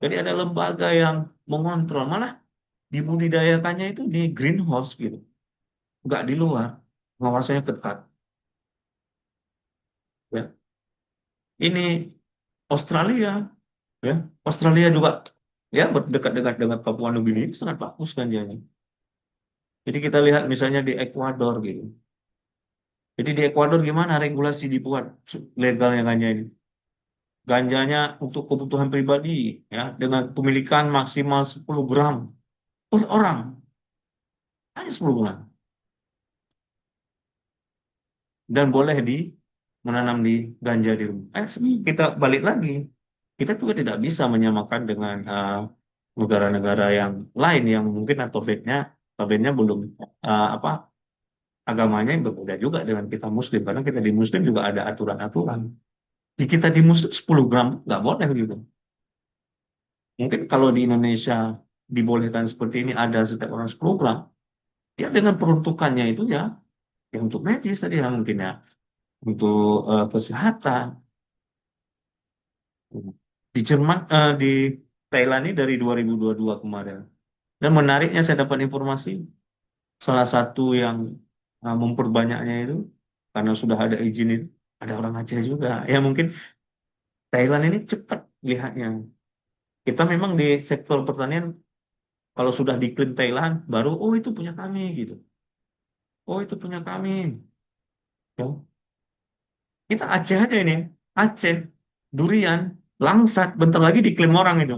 Jadi ada lembaga yang mengontrol. Malah dibudidayakannya itu di greenhouse gitu. Nggak di luar. Pengawasannya ketat. Ya. Ini Australia. Ya. Australia juga ya berdekat-dekat dengan Papua Nugini. Ini sangat bagus kan jadi. Jadi kita lihat misalnya di Ekuador gitu. Jadi di Ekuador gimana regulasi dibuat legalnya ganja ini? Ganjanya untuk kebutuhan pribadi ya dengan pemilikan maksimal 10 gram per orang. Hanya 10 gram. Dan boleh menanam di ganja di rumah. Kita balik lagi. Kita juga tidak bisa menyamakan dengan negara-negara yang lain yang mungkin notabene belum apa agamanya yang berbeda juga dengan kita Muslim karena kita di Muslim juga ada aturan-aturan. Di kita di Muslim 10 gram nggak boleh gitu. Mungkin kalau di Indonesia dibolehkan seperti ini ada setiap orang 10 gram, ya dengan peruntukannya itu ya untuk medis tadi ya mungkin ya untuk kesehatan. Di Jerman, di Thailand ini dari 2022 kemarin. Dan menariknya saya dapat informasi, salah satu yang memperbanyaknya itu, karena sudah ada izin itu, ada orang Aceh juga. Ya mungkin Thailand ini cepat lihatnya. Kita memang di sektor pertanian, kalau sudah diklaim Thailand, baru, oh itu punya kami gitu. Oh itu punya kami. Ya. Kita Aceh aja ini, Aceh, durian, langsat, bentar lagi diklaim orang itu.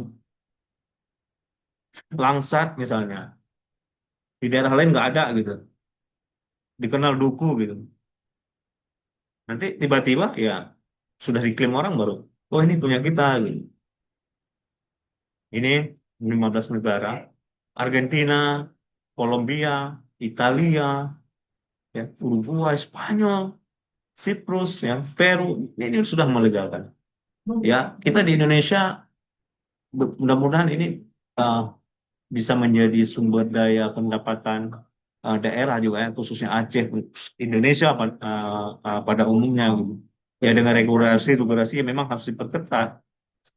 Langsat misalnya. Di daerah lain nggak ada gitu. Dikenal duku gitu. Nanti tiba-tiba ya sudah diklaim orang baru. Oh ini punya kita gitu. Ini 15 negara. Argentina, Kolombia, Italia, ya, Uruguay, Spanyol, Siprus, ya, Peru. Ini sudah melegalkan. Ya, kita di Indonesia mudah-mudahan ini uh, bisa menjadi sumber daya pendapatan daerah juga ya, khususnya Aceh, Indonesia pada umumnya gitu. Ya dengan regulasi yang memang harus diperketat.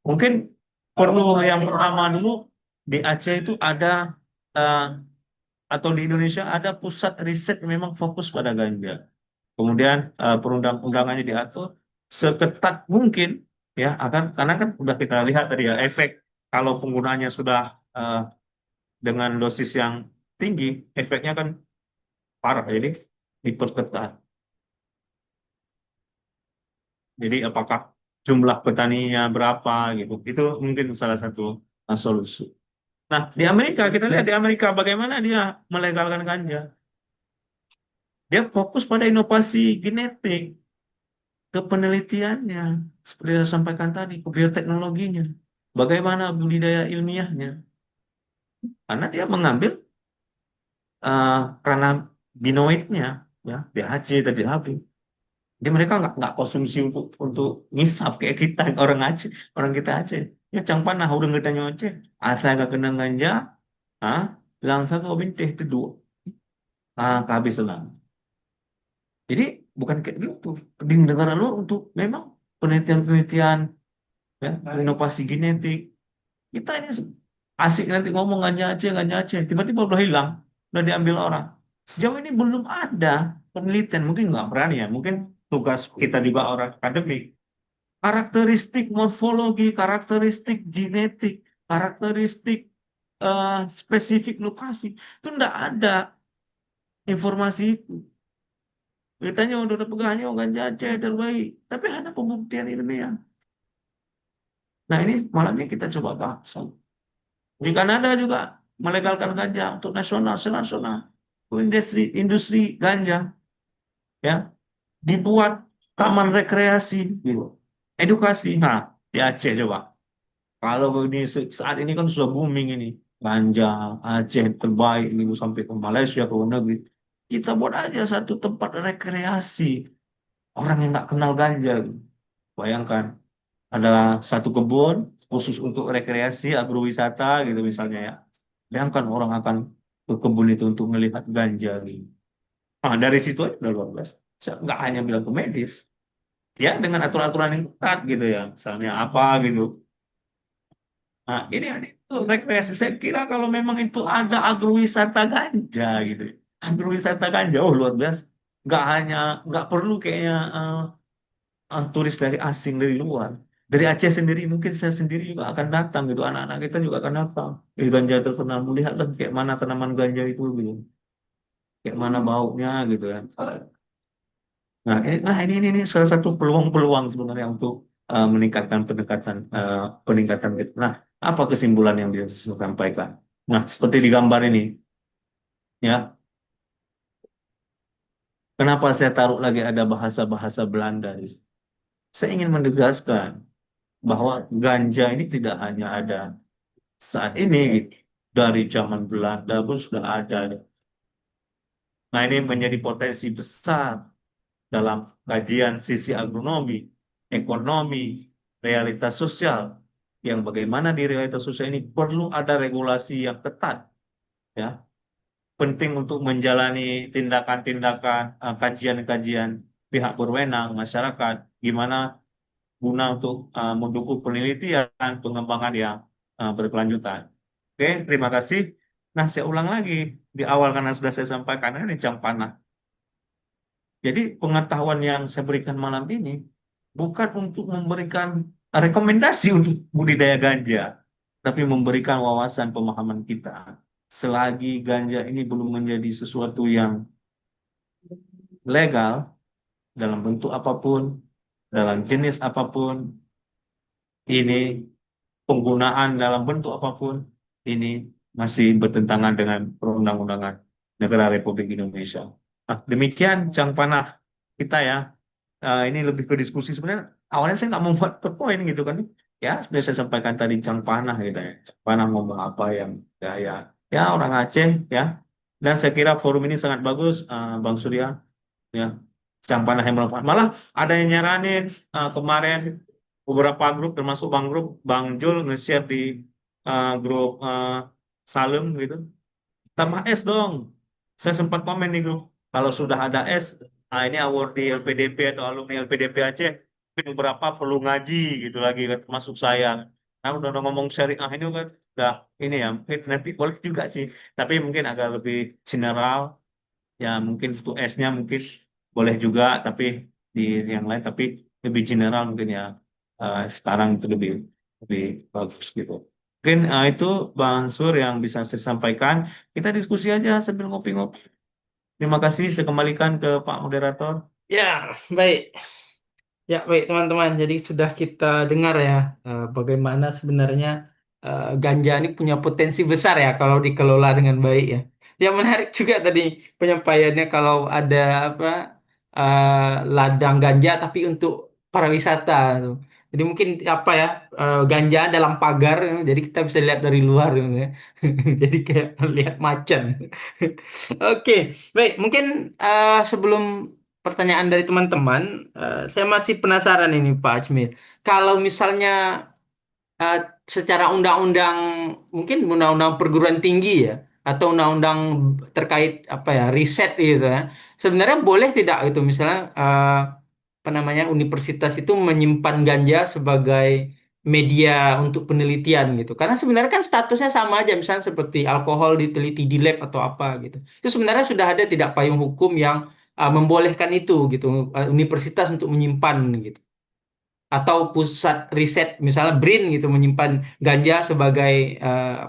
Mungkin perlu yang pertama dulu di Aceh itu ada uh, atau di Indonesia ada pusat riset yang memang fokus pada ganja. Kemudian perundang-undangannya diatur seketat mungkin ya akan karena kan udah kita lihat tadi ya efek kalau penggunaannya sudah uh, dengan dosis yang tinggi, efeknya kan parah. Jadi diperketat. Jadi apakah jumlah petaninya berapa gitu? Itu mungkin salah satu solusi. Nah, di Amerika kita lihat di Amerika bagaimana dia melegalkan ganja. Dia fokus pada inovasi genetik, ke penelitiannya, seperti yang saya sampaikan tadi, ke bioteknologinya. Bagaimana budidaya ilmiahnya? Karena dia mengambil eh kanabinoidnya, ya, DHC tadi HB. Jadi mereka nggak konsumsi untuk ngisap kayak kita orang Aceh, orang kita Aceh. Ya cang panah udah nggak tanya Aceh, asal gak kena ganja, ah, langsung ke binteh itu dua, kehabisan. Jadi bukan kayak gitu. Di negara luar untuk memang penelitian-penelitian, ya, inovasi genetik. Kita ini asik nanti ngomong ganja Aceh, tiba-tiba udah hilang, udah diambil orang. Sejauh ini belum ada penelitian, mungkin nggak berani ya, mungkin tugas kita juga orang akademik. Karakteristik morfologi, karakteristik genetik, karakteristik spesifik lokasi itu nggak ada informasi itu. Beritanya udah pegangnya ganja Aceh terbaik, tapi ada pembuktian ilmiah. Nah ini malam ini kita coba bahas. Di Kanada juga melegalkan ganja untuk nasional, senasional. Industri industri ganja, ya, dibuat taman rekreasi, gitu. Edukasi. Nah, di Aceh coba. Kalau ini saat ini kan sudah booming ini ganja Aceh terbaik gitu sampai ke Malaysia ke luar negeri. Kita buat aja satu tempat rekreasi orang yang nggak kenal ganja. Gitu. Bayangkan ada satu kebun khusus untuk rekreasi agrowisata gitu misalnya ya. Bayangkan orang akan ke kebun itu untuk melihat ganja gitu. Nah, dari situ aja udah luar biasa. Nggak hanya bilang ke medis, ya dengan aturan-aturan yang ketat gitu ya. Misalnya apa gitu. Nah, ini itu rekreasi. Saya kira kalau memang itu ada agrowisata ganja gitu. Agrowisata ganja, oh luar biasa. Nggak perlu kayaknya turis dari asing dari luar. Dari Aceh sendiri mungkin saya sendiri juga akan datang gitu. Anak-anak kita juga akan datang. Ganja terkenal, melihatlah kayak mana tanaman ganja itu gitu. Kayak mana baunya gitu ya. Nah, ini salah satu peluang-peluang sebenarnya untuk meningkatkan peningkatan gitu. Nah, apa kesimpulan yang dia sampaikan? Nah, seperti di gambar ini, ya, kenapa saya taruh lagi ada bahasa-bahasa Belanda di sini? Saya ingin menegaskan bahwa ganja ini tidak hanya ada saat ini, gitu. Dari zaman Belanda pun sudah ada. Nah, ini menjadi potensi besar dalam kajian sisi agronomi, ekonomi, realitas sosial, yang bagaimana di realitas sosial ini perlu ada regulasi yang ketat, ya, penting untuk menjalani tindakan-tindakan, kajian-kajian pihak berwenang, masyarakat, gimana guna untuk mendukung penelitian, pengembangan yang berkelanjutan. Oke, terima kasih. Nah, saya ulang lagi di awal karena sudah saya sampaikan ini jam panah. Jadi pengetahuan yang saya berikan malam ini bukan untuk memberikan rekomendasi untuk budidaya ganja, tapi memberikan wawasan pemahaman kita. Selagi ganja ini belum menjadi sesuatu yang legal dalam bentuk apapun, dalam jenis apapun, ini penggunaan dalam bentuk apapun, ini masih bertentangan dengan perundang-undangan negara Republik Indonesia. Nah, demikian Cang Panah kita ya. Ini lebih ke diskusi sebenarnya. Awalnya saya nggak mau buat poin gitu kan. Ya, seperti saya sampaikan tadi Cang Panah gitu ya. Cang Panah ngomong apa yang ya orang Aceh ya. Dan saya kira forum ini sangat bagus, Bang Surya ya. Cang Panah yang bermanfaat. Malah ada yang nyaranin kemarin beberapa grup termasuk Bang Jul nge-share di grup Salem gitu. Tambah es dong. Saya sempat komen di grup. Kalau sudah ada es, nah ini award di LPDP atau alumni LPDP Aceh, mungkin beberapa perlu ngaji gitu lagi kan, termasuk saya. Nah, udah ngomong syariah ini kan, udah ini ya, mungkin nanti boleh juga sih. Tapi mungkin agak lebih general, ya mungkin untuk esnya mungkin boleh juga, tapi di yang lain, tapi lebih general mungkin ya. Sekarang itu lebih bagus gitu. Mungkin itu Bang Sur yang bisa saya sampaikan. Kita diskusi aja sambil ngopi-ngopi. Terima kasih. Saya kembalikan ke Pak Moderator. Ya, baik. Ya, baik teman-teman. Jadi sudah kita dengar ya bagaimana sebenarnya ganja ini punya potensi besar ya kalau dikelola dengan baik ya. yang menarik juga tadi penyampaiannya kalau ada apa ladang ganja tapi untuk pariwisata tuh. Jadi mungkin apa ya ganja dalam pagar, jadi kita bisa lihat dari luar gitu ya. Jadi kayak lihat macan. Oke, baik. Mungkin sebelum pertanyaan dari teman-teman, saya masih penasaran ini Pak Ajmir. Kalau misalnya eh, secara undang-undang mungkin undang-undang perguruan tinggi ya atau undang-undang terkait apa ya riset gitu ya sebenarnya boleh tidak itu misalnya apa namanya universitas itu menyimpan ganja sebagai media untuk penelitian gitu karena sebenarnya kan statusnya sama aja misalnya seperti alkohol diteliti di lab atau apa gitu itu sebenarnya sudah ada tidak payung hukum yang membolehkan itu gitu universitas untuk menyimpan gitu atau pusat riset misalnya BRIN gitu menyimpan ganja sebagai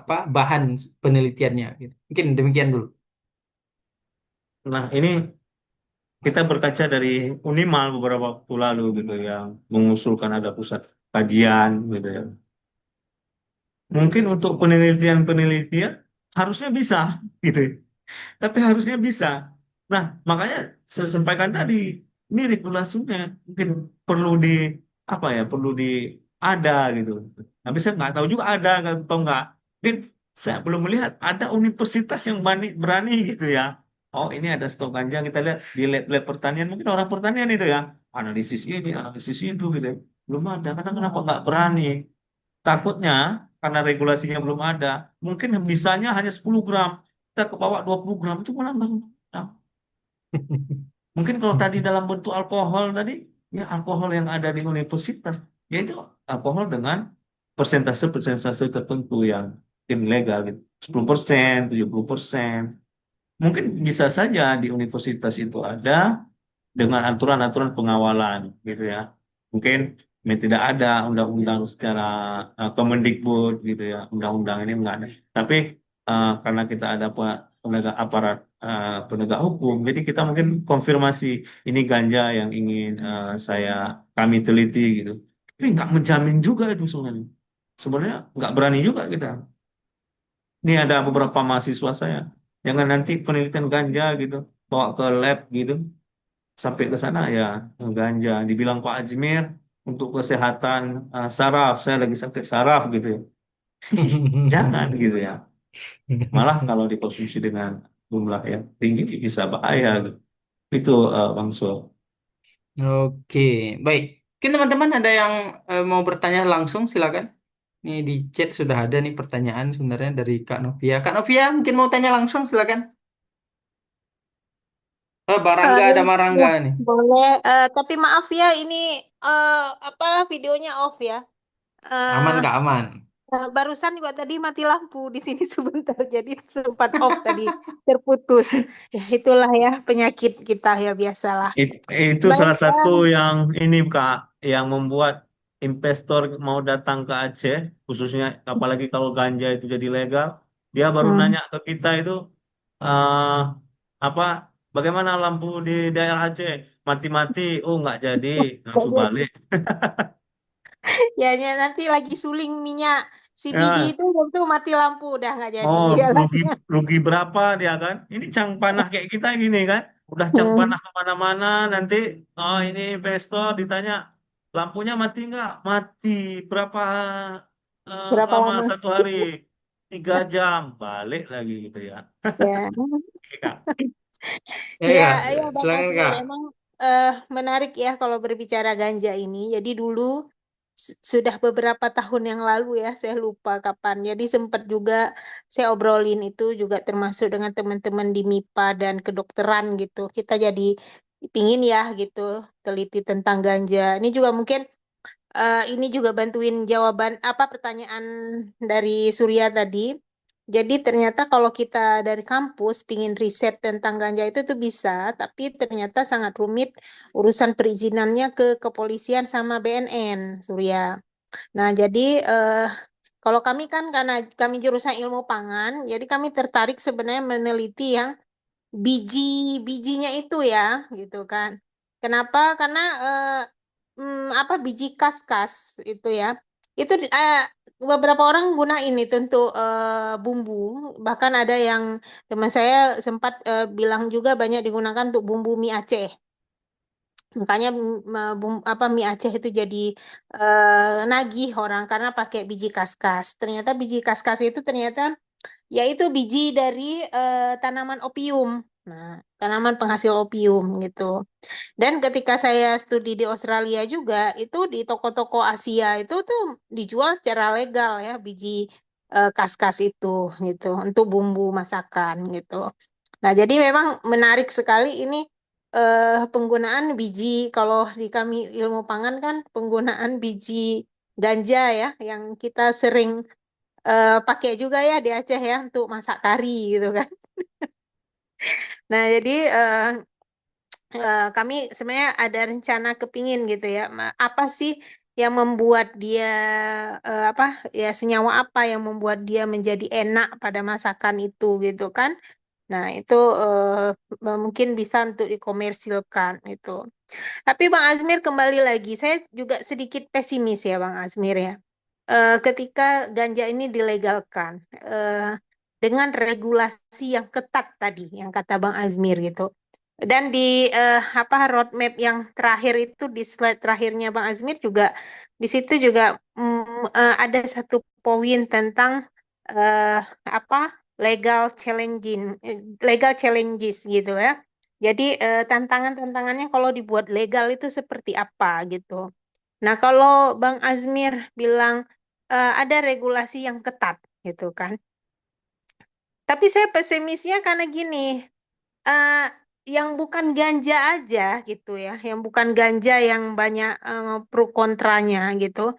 apa bahan penelitiannya gitu. Mungkin demikian dulu. Nah, ini kita berkaca dari Unimal beberapa waktu lalu gitu yang mengusulkan ada pusat kajian gitu ya. Mungkin untuk penelitian-penelitian harusnya bisa gitu. Tapi harusnya bisa. Nah, makanya saya sampaikan tadi, ini regulasinya mungkin perlu di apa ya, perlu di ada gitu. Tapi saya nggak tahu juga ada atau nggak. Dan saya belum melihat ada universitas yang berani gitu ya. Oh, ini ada stok ganja kita lihat di lab-lab pertanian mungkin orang pertanian itu ya analisis ini, analisis itu gitu. Ya. Belum ada. Karena kenapa nggak berani? Takutnya karena regulasinya belum ada, mungkin bisanya hanya 10 gram. Kita ke bawah 20 gram itu melanggar undang. Mungkin kalau tadi dalam bentuk alkohol tadi, ya alkohol yang ada di universitas, yaitu alkohol dengan persentase-persentase tertentu yang mungkin legal gitu. 10%, 70%. Mungkin bisa saja di universitas itu ada dengan aturan-aturan pengawalan gitu ya. Mungkin tidak ada undang-undang secara Kemendikbud gitu ya. Undang-undang ini enggak ada. Tapi karena kita ada penegak aparat penegak hukum, jadi kita mungkin konfirmasi ini ganja yang ingin kami teliti gitu. Tapi nggak menjamin juga itu sebenarnya. Sebenarnya nggak berani juga kita. Ini ada beberapa mahasiswa saya. Jangan nanti penelitian ganja gitu, bawa ke lab gitu sampai ke sana ya ganja dibilang Pak Ajmir untuk kesehatan saraf saya lagi sakit saraf gitu ya. Ih, jangan gitu ya malah kalau dikonsumsi dengan jumlah yang tinggi bisa bahaya gitu. Itu Bang Sul. Oke, baik. Mungkin teman-teman ada yang mau bertanya langsung silakan. Ini di chat sudah ada nih pertanyaan sebenarnya dari Kak Novia. Kak Novia mungkin mau tanya langsung silakan. Bang Rangga Ya, ada Bang ya, Rangga nih. boleh. Tapi maaf ya, ini eh, apa videonya off ya. Aman Eh, Kak aman. Barusan juga tadi mati lampu di sini sebentar, jadi sempat off tadi, terputus. Ya itulah ya penyakit kita ya biasalah. Itu Baik, salah satu yang ini Kak yang membuat investor mau datang ke Aceh khususnya apalagi kalau ganja itu jadi legal dia baru hmm. nanya ke kita itu eh apa bagaimana lampu di daerah Aceh mati-mati oh nggak jadi langsung Jadi balik. ya, ya, nanti lagi suling minyak CBD Ya, itu tentu mati lampu udah nggak jadi oh rugi jalannya. rugi berapa dia kan ini cang panah kayak kita gini kan udah cang Hmm. panah kemana-mana nanti oh ini investor ditanya lampunya mati nggak mati berapa Berapa lama lama? 1 hari 3 jam balik lagi gitu ya. Ya. Oke, Kak. Ya, Ya, ya Bang silakan Azmir, Kak. emang menarik ya kalau berbicara ganja ini. Jadi dulu sudah beberapa tahun yang lalu ya, saya lupa kapan. Jadi sempat juga saya obrolin itu juga termasuk dengan teman-teman di MIPA dan kedokteran gitu. Kita jadi pingin ya gitu teliti tentang ganja. Ini juga mungkin ini juga bantuin jawaban apa pertanyaan dari Surya tadi. Jadi ternyata kalau kita dari kampus pingin riset tentang ganja itu tuh bisa, tapi ternyata sangat rumit urusan perizinannya ke kepolisian sama BNN, Surya. Nah, jadi kalau kami kan karena kami jurusan ilmu pangan, jadi kami tertarik sebenarnya meneliti yang biji-bijinya itu ya, gitu kan. Kenapa? Karena apa biji kas-kas itu ya. Itu beberapa orang gunain itu untuk bumbu. Bahkan ada yang teman saya sempat bilang juga banyak digunakan untuk bumbu mie Aceh. Makanya apa mie Aceh itu jadi nagih orang karena pakai biji kaskas. Ternyata biji kaskas itu ternyata yaitu biji dari tanaman opium. Nah, tanaman penghasil opium gitu. Dan ketika saya studi di Australia juga, itu di toko-toko Asia itu tuh dijual secara legal ya biji kaskas itu gitu untuk bumbu masakan gitu. Nah, jadi memang menarik sekali ini penggunaan biji kalau di kami ilmu pangan kan penggunaan biji ganja ya yang kita sering pakai juga ya di Aceh ya untuk masak kari gitu kan. Nah, jadi kami sebenarnya ada rencana kepingin gitu ya. Apa sih yang membuat dia apa ya senyawa apa yang membuat dia menjadi enak pada masakan itu gitu kan. Nah, itu mungkin bisa untuk dikomersilkan itu. Tapi Bang Azmir kembali lagi, saya juga sedikit pesimis ya Bang Azmir ya. Ketika ganja ini dilegalkan dengan regulasi yang ketat tadi, yang kata Bang Azmir gitu. Dan di apa roadmap yang terakhir itu di slide terakhirnya Bang Azmir juga di situ juga ada satu poin tentang eh, apa legal challenges gitu ya. Jadi tantangan-tantangannya kalau dibuat legal itu seperti apa gitu. Nah, kalau Bang Azmir bilang ada regulasi yang ketat gitu kan. Tapi saya pesimisnya karena gini, eh, yang bukan ganja aja gitu ya, yang bukan ganja yang banyak pro kontranya gitu.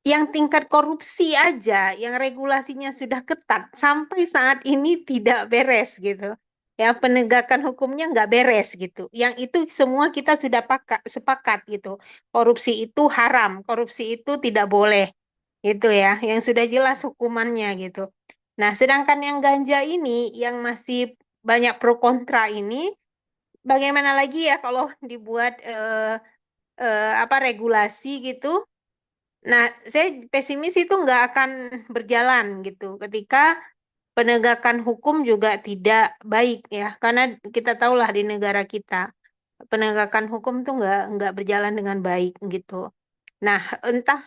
Yang tingkat korupsi aja, yang regulasinya sudah ketat, sampai saat ini tidak beres gitu. Ya, penegakan hukumnya nggak beres gitu. Yang itu semua kita sudah sepakat gitu. Korupsi itu haram, korupsi itu tidak boleh gitu ya. Yang sudah jelas hukumannya gitu. Nah, sedangkan yang ganja ini, yang masih banyak pro kontra ini, bagaimana lagi ya kalau dibuat apa regulasi gitu. Nah, saya pesimis itu nggak akan berjalan gitu ketika penegakan hukum juga tidak baik ya, karena kita tahulah di negara kita penegakan hukum tuh nggak berjalan dengan baik gitu. Nah, entah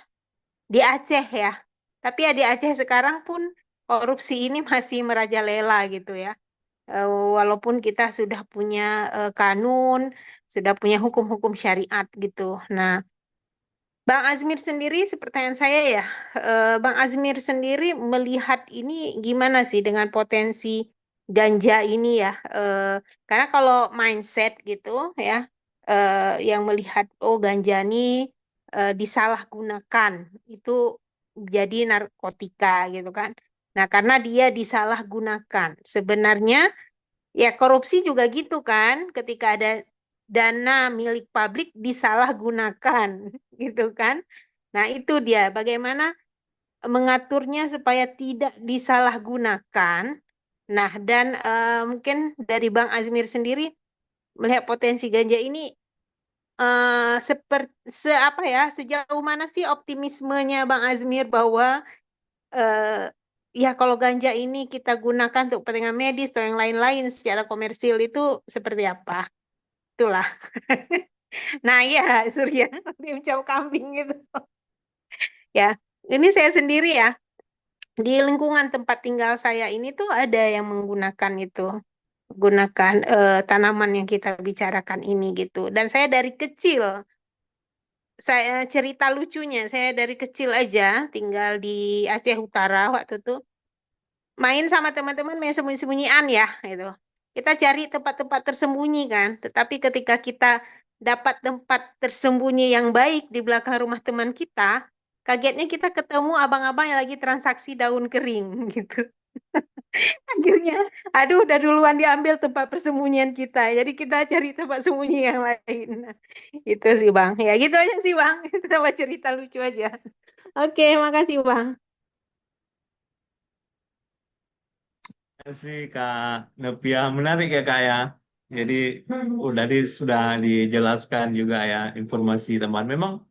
di Aceh ya, tapi ya di Aceh sekarang pun korupsi ini masih merajalela gitu ya. Eh, Walaupun kita sudah punya kanun, sudah punya hukum-hukum syariat gitu. Nah, Bang Azmir sendiri, pertanyaan saya ya, Bang Azmir sendiri melihat ini gimana sih dengan potensi ganja ini ya? Karena kalau mindset gitu ya, yang melihat oh ganja ini disalahgunakan itu jadi narkotika gitu kan? Nah, karena dia disalahgunakan, sebenarnya ya korupsi juga gitu kan, ketika ada dana milik publik disalahgunakan gitu kan. Nah, itu dia bagaimana mengaturnya supaya tidak disalahgunakan. Nah, dan mungkin dari Bang Azmir sendiri melihat potensi ganja ini seperti apa ya, sejauh mana sih optimismenya Bang Azmir bahwa eh, ya kalau ganja ini kita gunakan untuk kepentingan medis atau yang lain-lain secara komersil itu seperti apa? Itulah. Nah, iya, Surya, tim cap kambing gitu. Ya, ini saya sendiri ya, di lingkungan tempat tinggal saya ini tuh ada yang menggunakan itu, gunakan tanaman yang kita bicarakan ini gitu. Dan saya dari kecil, saya cerita lucunya, saya dari kecil aja tinggal di Aceh Utara waktu itu, main sama teman-teman main sembunyi-sembunyian ya gitu. Kita cari tempat-tempat tersembunyi kan. Tetapi ketika kita dapat tempat tersembunyi yang baik di belakang rumah teman kita, kagetnya kita ketemu abang-abang yang lagi transaksi daun kering gitu. Akhirnya, aduh udah duluan diambil tempat persembunyian kita. Jadi kita cari tempat sembunyi yang lain. Nah, itu sih Bang. Ya gitu aja sih Bang. Itu sama cerita lucu aja. Oke, makasih Bang. Sih Kak Nepia menarik ya Kak ya. Jadi sudah dijelaskan juga ya informasi teman. Memang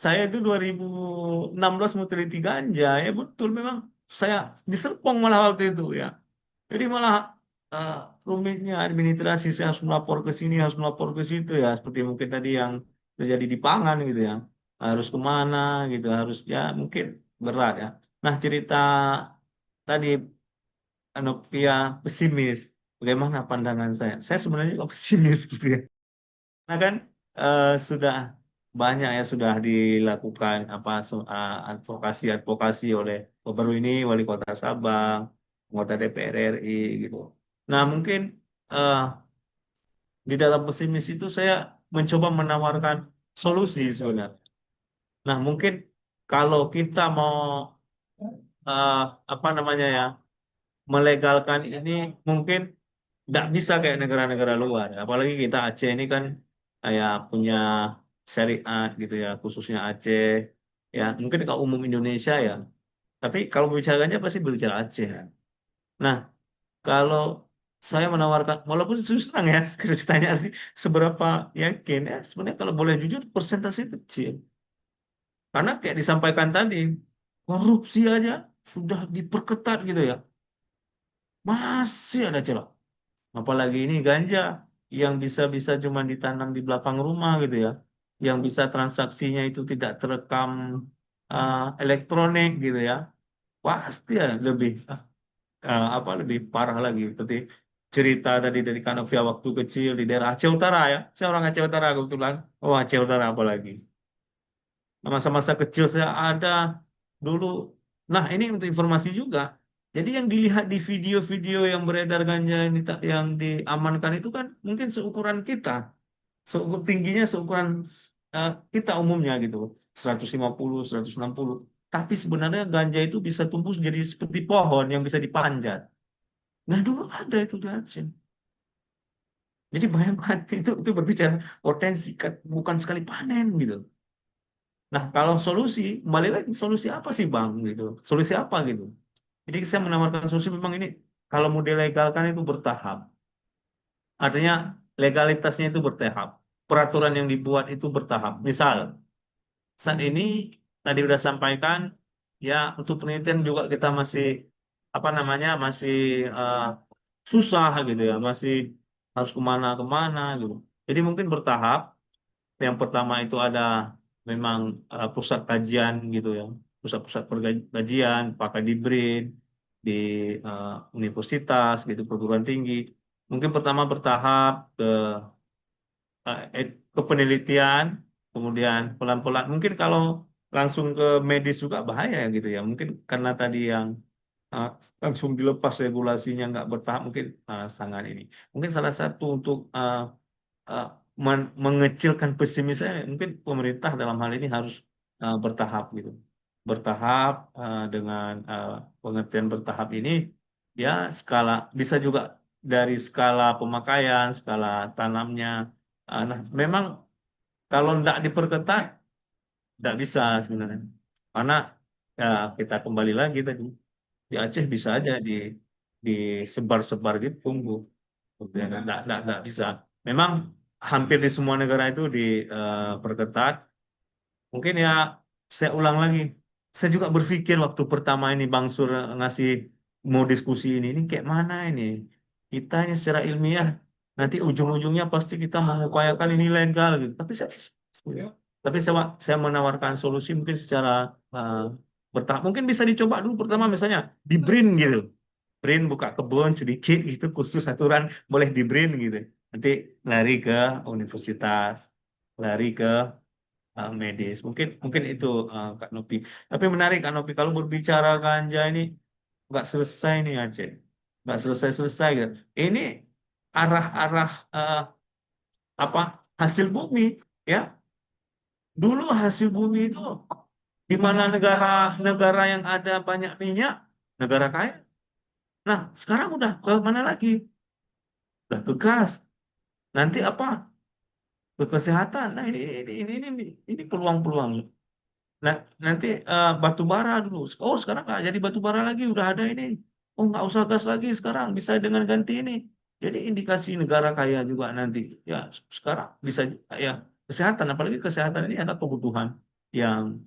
saya itu 2016 mau teliti ganja, ya betul memang saya diserpong malah waktu itu ya. Jadi malah eh, rumitnya administrasi, saya harus melapor ke sini, harus melapor ke situ ya, seperti mungkin tadi yang terjadi di Pangan gitu ya. Harus kemana gitu, harus ya mungkin berat ya. Nah cerita tadi Anopia pesimis, bagaimana pandangan saya? Saya sebenarnya juga pesimis gitu ya. Nah kan sudah banyak ya sudah dilakukan apa advokasi oleh baru ini wali kota Sabang, anggota DPR RI gitu. Nah mungkin eh, di dalam pesimis itu saya mencoba menawarkan solusi sebenarnya. Nah mungkin kalau kita mau eh, apa namanya ya melegalkan ini mungkin nggak bisa kayak negara-negara luar. Apalagi kita Aceh ini kan kayak punya syariat gitu ya, khususnya Aceh. Ya, mungkin kalau umum Indonesia ya. Tapi kalau berbicaranya pasti berbicara Aceh. Ya. Nah, kalau saya menawarkan, walaupun terus terang ya, kalau ditanya seberapa yakin ya, sebenarnya kalau boleh jujur persentase kecil. Karena kayak disampaikan tadi, korupsi aja sudah diperketat gitu ya. Masih ada celah. Apalagi ini ganja yang bisa-bisa cuma ditanam di belakang rumah gitu ya, yang bisa transaksinya itu tidak terekam elektronik gitu ya, pasti ya lebih apa lebih parah lagi. Seperti cerita tadi dari Kanovia waktu kecil di daerah Aceh Utara ya, saya orang Aceh Utara kebetulan. Oh Aceh Utara apalagi. Masa-masa kecil saya ada dulu. Nah, ini untuk informasi juga. Jadi yang dilihat di video-video yang beredar ganja ini yang diamankan itu kan mungkin seukuran kita, seukur tingginya seukuran kita umumnya gitu, 150, 160. Tapi sebenarnya ganja itu bisa tumbuh jadi seperti pohon yang bisa dipanjat. Nah, dulu ada itu di Aceh. Jadi bayangkan itu berbicara potensi kan bukan sekali panen gitu. Nah, kalau solusi, kembali lagi solusi apa sih Bang gitu? Solusi apa gitu? Jadi saya menawarkan solusi memang ini kalau mau dilegalkan itu bertahap. Artinya legalitasnya itu bertahap. Peraturan yang dibuat itu bertahap. Misal, saat ini tadi sudah sampaikan ya untuk penelitian juga kita masih apa namanya masih eh, susah gitu ya, masih harus kemana-kemana gitu. Jadi mungkin bertahap. Yang pertama itu ada memang pusat kajian gitu ya, pusat-pusat kajian, pakai di BRIN, di universitas gitu, perguruan tinggi. Mungkin pertama bertahap ke penelitian, kemudian pelan-pelan. Mungkin kalau langsung ke medis juga bahaya gitu ya. Mungkin karena tadi yang uh, langsung dilepas regulasinya nggak bertahap, mungkin sangat ini. Mungkin salah satu untuk uh, mengecilkan pesimis saya mungkin pemerintah dalam hal ini harus bertahap gitu bertahap dengan pengertian bertahap ini ya skala bisa juga dari skala pemakaian skala tanamnya. Nah memang kalau tidak diperketat tidak bisa sebenarnya karena ya kita kembali lagi tadi di Aceh bisa aja disebar-sebar gitu tumbuh. Nggak bisa. Memang hampir di semua negara itu diperketat. Mungkin ya saya ulang lagi. Saya juga berpikir waktu pertama ini Bang Sur ngasih mau diskusi ini kayak mana ini? Kita ini secara ilmiah nanti ujung-ujungnya pasti kita mengupayakan ini legal gitu. Tapi saya menawarkan solusi mungkin secara eh, bertahap. Mungkin bisa dicoba dulu pertama misalnya di BRIN gitu. BRIN buka kebun sedikit gitu khusus aturan boleh di BRIN gitu. Nanti lari ke universitas, lari ke medis. Mungkin mungkin itu Kak Nopi. Tapi menarik Kak Nopi kalau berbicara ganja ini nggak selesai nih Aceh. Nggak selesai-selesai gitu. Ini arah-arah apa hasil bumi ya. Dulu hasil bumi itu di mana negara-negara yang ada banyak minyak, negara kaya. Nah, sekarang udah ke mana lagi? Udah ke gas. Nanti apa? Ke kesehatan. Nah, ini peluang-peluang. Nah, nanti batu bara dulu. Oh, sekarang nggak jadi batu bara lagi, udah ada ini. Oh, nggak usah gas lagi sekarang, bisa dengan ganti ini. Jadi indikasi negara kaya juga nanti. Ya, sekarang bisa ya kesehatan, apalagi kesehatan ini ada kebutuhan. yang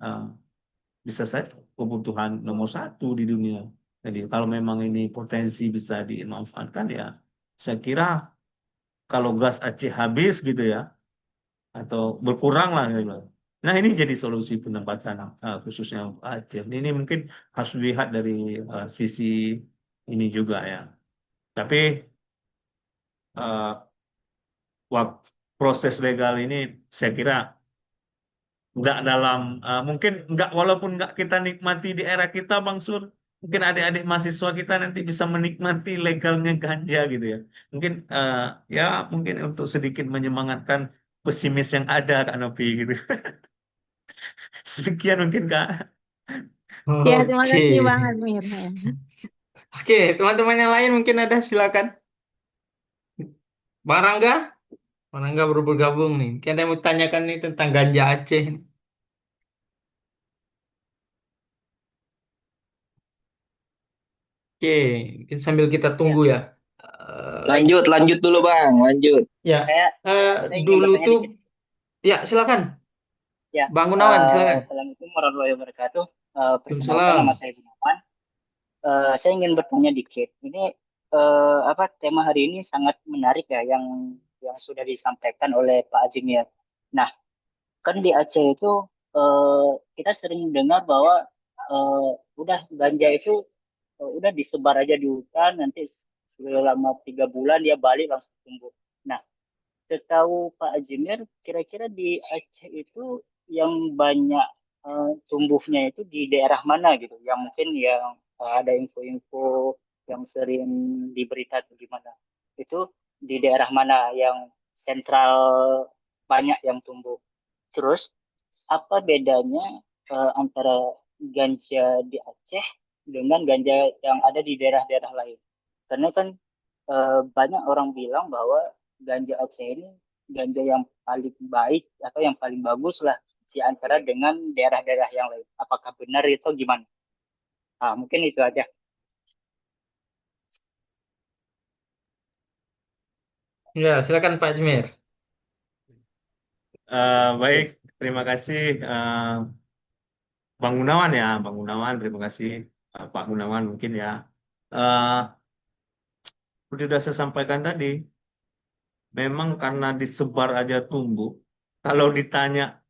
bisa saja kebutuhan nomor satu di dunia. Jadi kalau memang ini potensi bisa dimanfaatkan ya, saya kira kalau gas Aceh habis gitu ya, atau berkurang lah gitu. Nah ini jadi solusi pendapatan khususnya untuk Aceh. Ini mungkin harus dilihat dari sisi ini juga ya. Tapi eh, proses legal ini saya kira nggak dalam mungkin nggak walaupun nggak kita nikmati di era kita Bang Sur, mungkin adik-adik mahasiswa kita nanti bisa menikmati legalnya ganja gitu ya. Mungkin ya mungkin untuk sedikit menyemangatkan pesimis yang ada Kak Novi gitu. Sekian mungkin Kak. Ya, terima Oke. kasih Bang Admir. Ya. Oke, teman-teman yang lain mungkin ada, silakan. Bang Rangga, Bang Rangga baru bergabung nih. Kita mau tanyakan nih tentang ganja Aceh. Oke, sambil kita Ya, tunggu ya. Lanjut, lanjut dulu Bang, lanjut. Ya, saya eh, saya ingin dulu bertanya tuh, dikit. ya silakan. Ya, Bang Gunawan, silakan. Assalamualaikum warahmatullahi wabarakatuh. Perkenalkan nama Waalaikumsalam. saya Gunawan. Saya ingin bertanya dikit. Ini apa tema hari ini sangat menarik ya yang sudah disampaikan oleh Pak Ajimir. Nah, kan di Aceh itu kita sering dengar bahwa eh, udah ganja itu udah disebar aja di hutan, nanti selama 3 bulan dia balik langsung tumbuh. Nah, setahu Pak Ajimir, kira-kira di Aceh itu yang banyak tumbuhnya itu di daerah mana gitu? Yang mungkin yang ada info-info yang sering diberita atau gimana? Itu di daerah mana yang sentral banyak yang tumbuh? Terus apa bedanya antara ganja di Aceh dengan ganja yang ada di daerah-daerah lain? Karena kan banyak orang bilang bahwa ganja Aceh ini ganja yang paling baik atau yang paling bagus lah di antara dengan daerah-daerah yang lain. Apakah benar itu gimana? Ah, mungkin itu aja. Ya, silakan Pak Jemir. Baik, terima kasih Bang Gunawan ya, Bang Gunawan, terima kasih Pak Gunawan mungkin ya. Eh Seperti sudah saya sampaikan tadi, memang karena disebar aja tumbuh. Kalau ditanya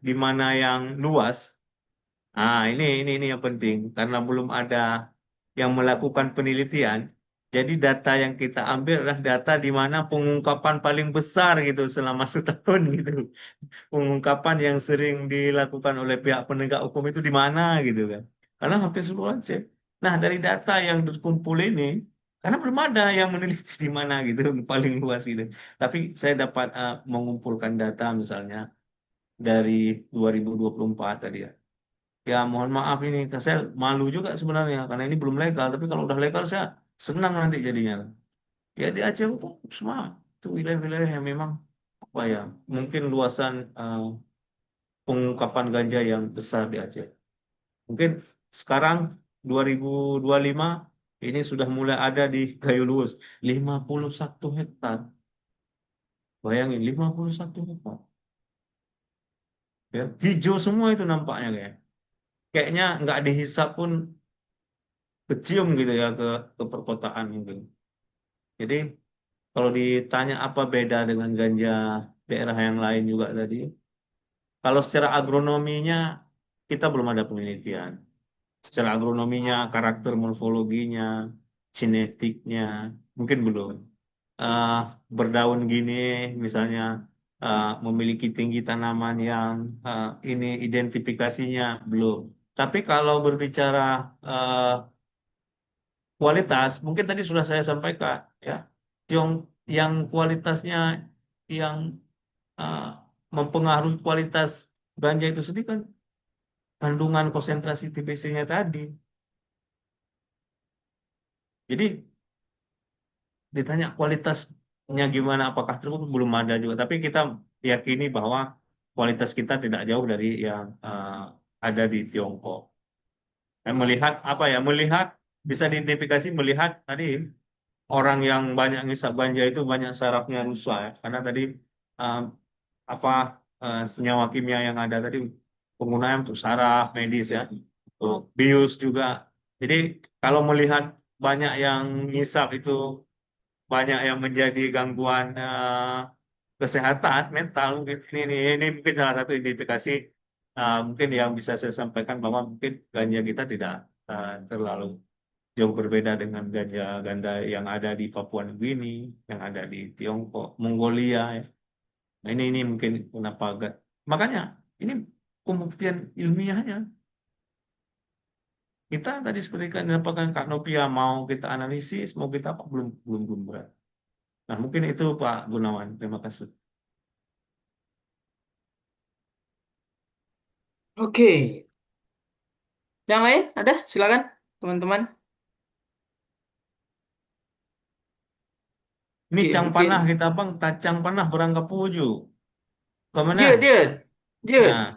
di mana yang luas, ini yang penting karena belum ada yang melakukan penelitian. Jadi data yang kita ambil adalah data di mana pengungkapan paling besar gitu selama setahun gitu. Pengungkapan yang sering dilakukan oleh pihak penegak hukum itu di mana gitu kan. Karena hampir seluruh Aceh. Nah, dari data yang terkumpul ini, karena belum ada yang meneliti di mana gitu, paling luas gitu. Tapi saya dapat mengumpulkan data misalnya dari 2024 tadi ya. Ya, mohon maaf ini, saya malu juga sebenarnya karena ini belum legal. Tapi kalau udah legal saya senang nanti jadinya. Ya di Aceh itu semua itu wilayah-wilayah yang memang apa ya, mungkin luasan pengungkapan ganja yang besar di Aceh. Mungkin sekarang 2025 ini sudah mulai ada di Gayo Luwus 51 hektar. Bayangin 51 hektar. Ya, hijau semua itu nampaknya kayak. Kayaknya nggak dihisap pun kecium gitu ya ke perkotaan mungkin. Jadi kalau ditanya apa beda dengan ganja daerah yang lain juga tadi, kalau secara agronominya kita belum ada penelitian. Secara agronominya, karakter morfologinya, genetiknya, mungkin belum. Eh, Berdaun gini, misalnya memiliki tinggi tanaman yang ini identifikasinya belum. Tapi kalau berbicara eh, kualitas, mungkin tadi sudah saya sampaikan, ya, yang kualitasnya yang eh, mempengaruhi kualitas ganja itu sendiri kan kandungan konsentrasi TBC-nya tadi. Jadi ditanya kualitasnya gimana, apakah terukur belum ada juga. Tapi kita yakini bahwa kualitas kita tidak jauh dari yang ada di Tiongkok. Dan melihat apa ya? Melihat bisa diidentifikasi melihat tadi orang yang banyak ngisap ganja itu banyak sarafnya rusak ya. Karena tadi eh, apa senyawa kimia yang ada tadi penggunaan untuk saraf medis ya, untuk bius juga. Jadi kalau melihat banyak yang ngisap itu, banyak yang menjadi gangguan kesehatan mental, mungkin ini mungkin salah satu identifikasi mungkin yang bisa saya sampaikan, bahwa mungkin ganja kita tidak terlalu jauh berbeda dengan ganja ganda yang ada di Papua Nugini, yang ada di Tiongkok, Mongolia ya. Nah, ini mungkin kenapa agak, makanya ini pembuktian ilmiahnya. Kita tadi seperti kan dapatkan Kak Novia, mau kita analisis, mau kita apa, belum berat. Nah, mungkin itu Pak Gunawan. Terima kasih. Oke, yang lain ada? Silakan, teman-teman. Ini Oke, cang mungkin. panah kita bang, tacang panah berangka puju. Jut, Kemana? jut, jut. Nah,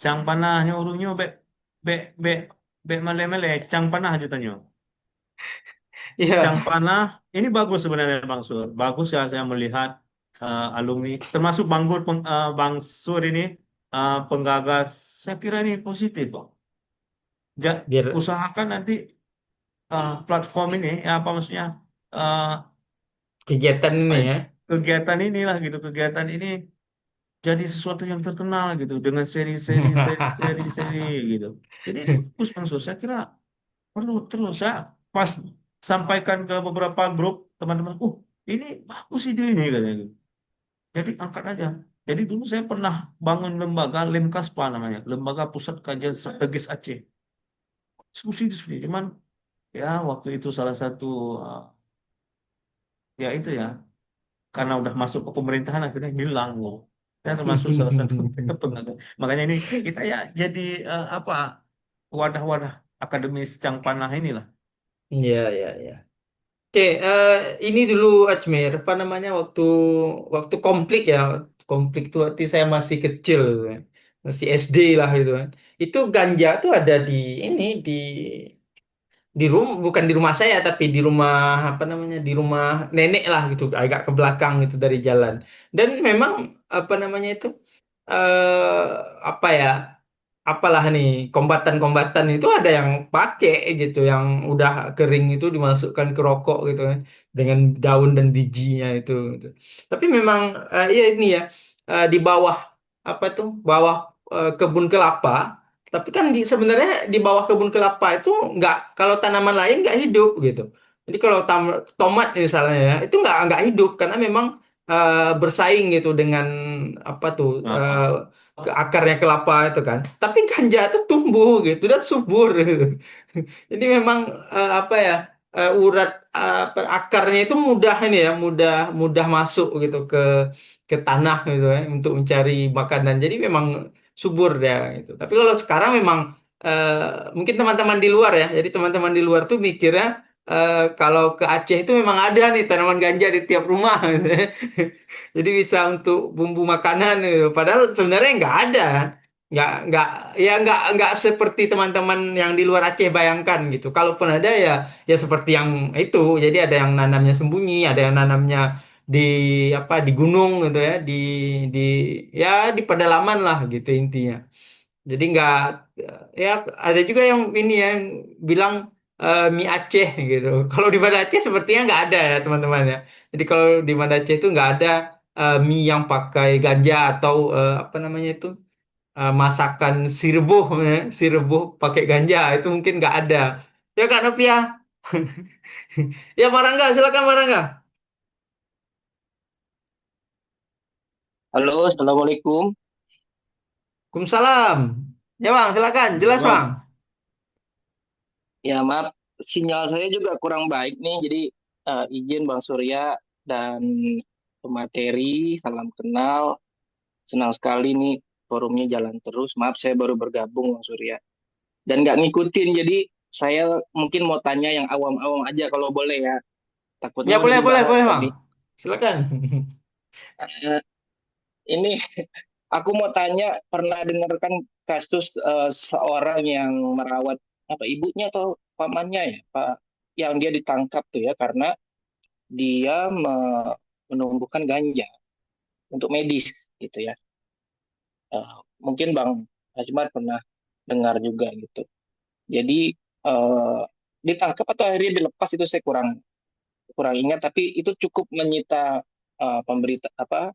cang panah nyuruhnya be be be mele cang panah jutannya. Iya, Cang panah ini bagus sebenarnya Bang Sur. Bagus ya saya melihat alumni, termasuk Bang Sur ini penggagas. Saya kira ini positif, Bang. biar Usahakan nanti platform ini, ya apa maksudnya, eh, kegiatan apa ini ya, ya. kegiatan inilah gitu, kegiatan ini jadi sesuatu yang terkenal gitu dengan seri gitu. Jadi ini bagus Bang Sus. Saya kira perlu terus, saya pas sampaikan ke beberapa grup teman-teman, ini bagus ide ini katanya gitu. Jadi angkat aja. Jadi dulu saya pernah bangun lembaga Lemkaspa namanya, Lembaga Pusat Kajian Strategis Aceh. Diskusi, cuman ya waktu itu salah satu ya itu ya, karena udah masuk ke pemerintahan akhirnya hilang loh. Ya termasuk salah satu pengagas. Makanya ini kita ya jadi apa, wadah-wadah akademis Cang Panah inilah. Iya, iya, iya. Oke, ini dulu Ajmer, apa namanya waktu waktu konflik ya, konflik itu waktu saya masih kecil, gitu kan. Masih SD lah gitu kan. Itu ganja tuh ada di ini di rumah, bukan di rumah saya tapi di rumah apa namanya, di rumah nenek lah gitu, agak ke belakang itu dari jalan. Dan memang apa namanya itu, eh apa ya, apalah nih, kombatan-kombatan itu ada yang pakai gitu, yang udah kering itu dimasukkan ke rokok gitu kan, dengan daun dan bijinya itu gitu. Tapi memang ya ini ya, di bawah apa tuh, bawah kebun kelapa. Tapi kan sebenarnya di bawah kebun kelapa itu nggak, kalau tanaman lain nggak hidup gitu. Jadi kalau tomat misalnya ya, itu nggak hidup karena memang bersaing gitu dengan apa tuh, Kenapa? ke akarnya kelapa itu kan. Tapi ganja itu tumbuh gitu dan subur gitu. Jadi memang apa ya, urat akarnya itu mudah ini ya, mudah mudah masuk gitu ke tanah gitu ya, untuk mencari makanan. Jadi memang subur dia gitu. Tapi kalau sekarang memang mungkin teman-teman di luar ya. Jadi teman-teman di luar tuh mikirnya kalau ke Aceh itu memang ada nih tanaman ganja di tiap rumah gitu ya. Jadi bisa untuk bumbu makanan gitu. Padahal sebenarnya nggak ada kan. Nggak ya, nggak seperti teman-teman yang di luar Aceh bayangkan gitu. Kalaupun ada ya, ya seperti yang itu. Jadi ada yang nanamnya sembunyi, ada yang nanamnya di apa, di gunung gitu ya, di ya di pedalaman lah gitu intinya. Jadi nggak, ya ada juga yang ini ya, yang bilang mie Aceh gitu. Kalau di Banda Aceh sepertinya nggak ada ya teman-teman ya. Jadi kalau di Banda Aceh itu nggak ada mie yang pakai ganja atau apa namanya itu, masakan sireboh ya. Sireboh pakai ganja itu mungkin nggak ada. Ya Kak Novia. Ya Marangga, silakan Marangga. Halo, Assalamualaikum. Waalaikumsalam. Ya Bang, silakan. Ya, Jelas Bang. Bang. Ya, maaf, sinyal saya juga kurang baik nih. Jadi, izin Bang Surya dan pemateri, salam kenal. Senang sekali nih forumnya jalan terus. Maaf, saya baru bergabung Bang Surya. Dan nggak ngikutin, jadi saya mungkin mau tanya yang awam-awam aja kalau boleh ya. Ya Takutnya udah boleh, boleh, dibahas boleh Bang. tadi. Silakan. Eh, ini aku mau tanya, pernah dengarkan kasus seorang yang merawat apa ibunya atau pamannya ya, Pak, yang dia ditangkap tuh ya karena dia menumbuhkan ganja untuk medis gitu ya. Mungkin Bang Mas Mar pernah dengar juga gitu. Jadi eh, ditangkap atau akhirnya dilepas itu saya kurang kurang ingat, tapi itu cukup menyita pemberita apa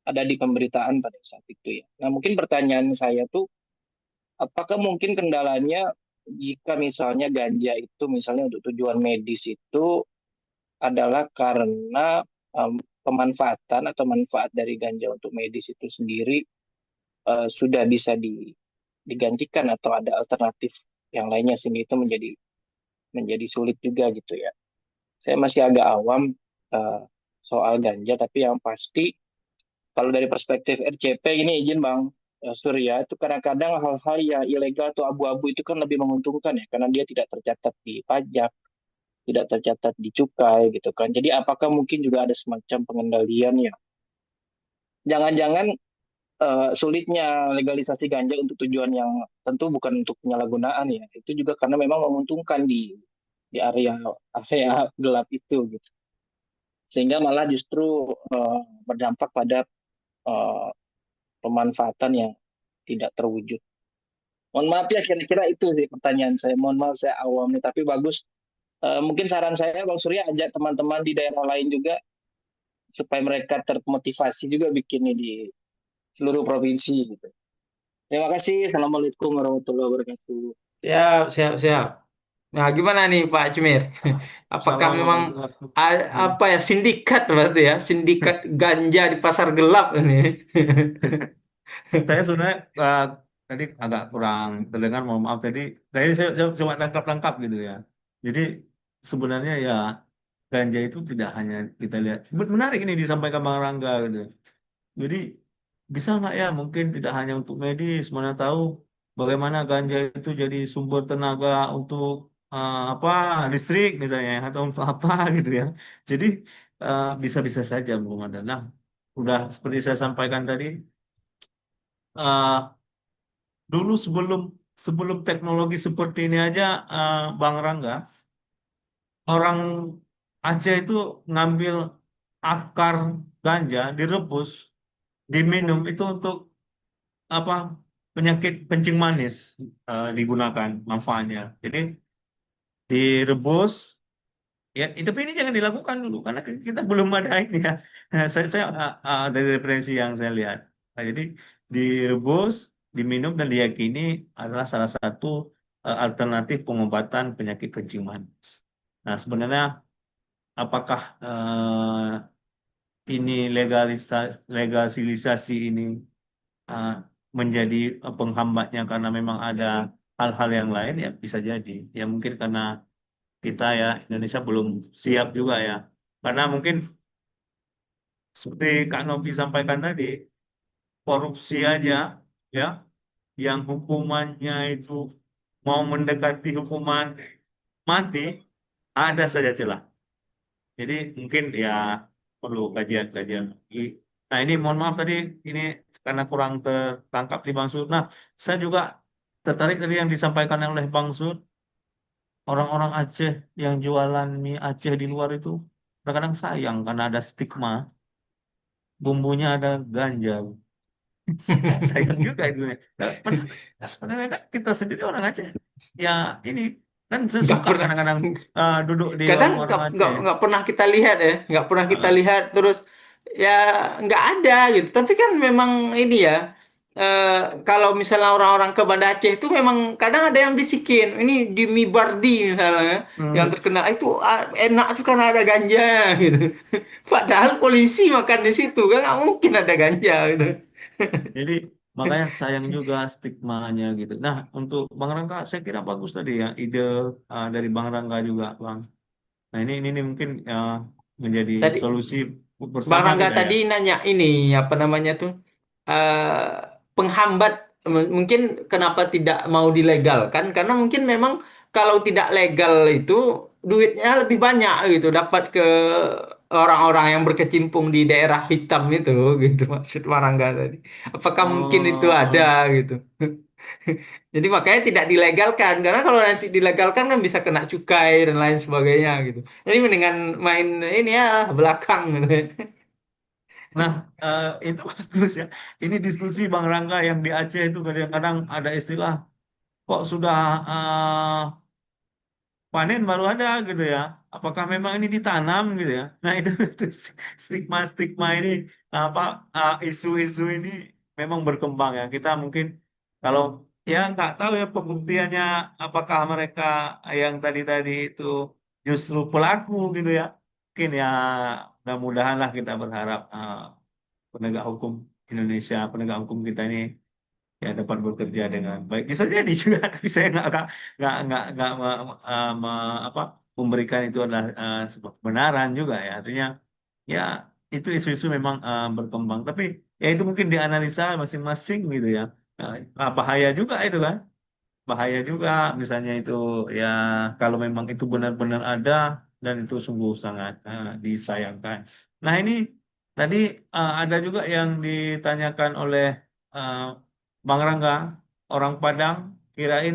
ada di pemberitaan pada saat itu ya. Nah mungkin pertanyaan saya tuh, apakah mungkin kendalanya jika misalnya ganja itu misalnya untuk tujuan medis itu adalah karena pemanfaatan atau manfaat dari ganja untuk medis itu sendiri sudah bisa digantikan atau ada alternatif yang lainnya sehingga itu menjadi sulit juga gitu ya. Saya masih agak awam eh, soal ganja, tapi yang pasti kalau dari perspektif RCP ini izin Bang Surya, itu kadang-kadang hal-hal yang ilegal atau abu-abu itu kan lebih menguntungkan ya, karena dia tidak tercatat di pajak, tidak tercatat di cukai gitu kan. Jadi apakah mungkin juga ada semacam pengendalian ya? Jangan-jangan sulitnya legalisasi ganja untuk tujuan yang tentu bukan untuk penyalahgunaan ya. Itu juga karena memang menguntungkan di area area gelap itu gitu. Sehingga malah justru berdampak pada eh, pemanfaatan yang tidak terwujud. Mohon maaf ya, kira-kira itu sih pertanyaan saya. Mohon maaf saya awam nih, tapi bagus. Mungkin saran saya Bang Surya ajak teman-teman di daerah lain juga supaya mereka termotivasi juga bikin ini di seluruh provinsi gitu. Terima kasih. Assalamualaikum warahmatullahi wabarakatuh. Siap, siap, siap. Nah, gimana nih Pak Cimir? Apakah Salam memang apa ya sindikat berarti ya, sindikat ganja di pasar gelap ini? Saya sebenarnya tadi agak kurang terdengar, mohon maaf tadi. Saya cuma lengkap-lengkap gitu ya. Jadi sebenarnya ya ganja itu tidak hanya kita lihat. Menarik ini disampaikan Bang Rangga gitu. Jadi bisa nggak ya mungkin tidak hanya untuk medis, mana tahu bagaimana ganja itu jadi sumber tenaga untuk apa listrik misalnya atau untuk apa gitu ya. Jadi bisa-bisa saja belum ada. Nah, udah seperti saya sampaikan tadi, eh, dulu sebelum sebelum teknologi seperti ini aja, Bang Rangga, orang Aceh itu ngambil akar ganja direbus, diminum itu untuk apa penyakit kencing manis digunakan manfaatnya. Jadi direbus ya, tapi ini jangan dilakukan dulu karena kita belum ada ini ya. Saya dari referensi yang saya lihat. Nah, jadi direbus, diminum dan diyakini adalah salah satu alternatif pengobatan penyakit kencing manis. Nah, sebenarnya apakah ini legalisasi ini uh, menjadi penghambatnya karena memang ada hal-hal yang lain ya bisa jadi ya mungkin karena kita ya Indonesia belum siap juga ya karena mungkin seperti Kak Novi sampaikan tadi korupsi aja ya yang hukumannya itu mau mendekati hukuman mati ada saja celah. Jadi mungkin ya perlu kajian-kajian lagi. Nah ini mohon maaf tadi ini karena kurang tertangkap di Bang Sud. Nah saya juga tertarik dari yang disampaikan oleh Bang Sud. Orang-orang Aceh yang jualan mie Aceh di luar itu kadang-kadang sayang karena ada stigma bumbunya ada ganja. Sayang juga itu. Nah, sebenarnya kan kita sendiri orang Aceh. Ya ini kan saya Nggak suka pernah. kadang-kadang duduk di Kadang warung-warung Aceh. nggak pernah kita lihat ya, nggak pernah kita Uh, lihat terus ya nggak ada gitu. Tapi kan memang ini ya, eh, kalau misalnya orang-orang ke Banda Aceh itu memang kadang ada yang bisikin, ini di mie Bardi misalnya yang hmm. terkenal itu enak tuh karena ada ganja gitu. Padahal polisi makan di situ kan nggak mungkin ada ganja gitu. Jadi makanya sayang juga stigmanya gitu. Nah, untuk Bang Rangga, saya kira bagus tadi ya ide dari Bang Rangga juga, Bang. Nah, ini mungkin menjadi Tadi solusi Bang bersama Rangga kita ya. tadi nanya ini apa namanya tuh eh, penghambat mungkin kenapa tidak mau dilegalkan karena mungkin memang kalau tidak legal itu duitnya lebih banyak gitu dapat ke orang-orang yang berkecimpung di daerah hitam itu gitu maksud Bang Rangga tadi. Apakah mungkin itu ada Oh, gitu? Jadi makanya tidak dilegalkan karena kalau nanti dilegalkan kan bisa kena cukai dan lain sebagainya gitu. Jadi mendingan main ini ya belakang gitu. Nah, itu bagus ya. Ini diskusi Bang Rangga yang di Aceh itu kadang-kadang ada istilah kok sudah panen baru ada gitu ya. Apakah memang ini ditanam gitu ya? Nah itu stigma-stigma ini apa isu-isu ini memang berkembang ya. Kita mungkin kalau ya nggak tahu ya pembuktiannya apakah mereka yang tadi-tadi itu justru pelaku gitu ya. Mungkin ya mudah-mudahan lah kita berharap penegak hukum Indonesia, penegak hukum kita ini ya dapat bekerja dengan baik. Bisa jadi juga, tapi saya nggak apa memberikan itu adalah sebuah kebenaran juga ya. Artinya ya itu isu-isu memang berkembang, tapi ya itu mungkin dianalisa masing-masing gitu ya. Bahaya juga itu kan, bahaya juga misalnya itu ya kalau memang itu benar-benar ada dan itu sungguh sangat disayangkan. Nah ini tadi ada juga yang ditanyakan oleh eh, Bang Rangga, orang Padang kirain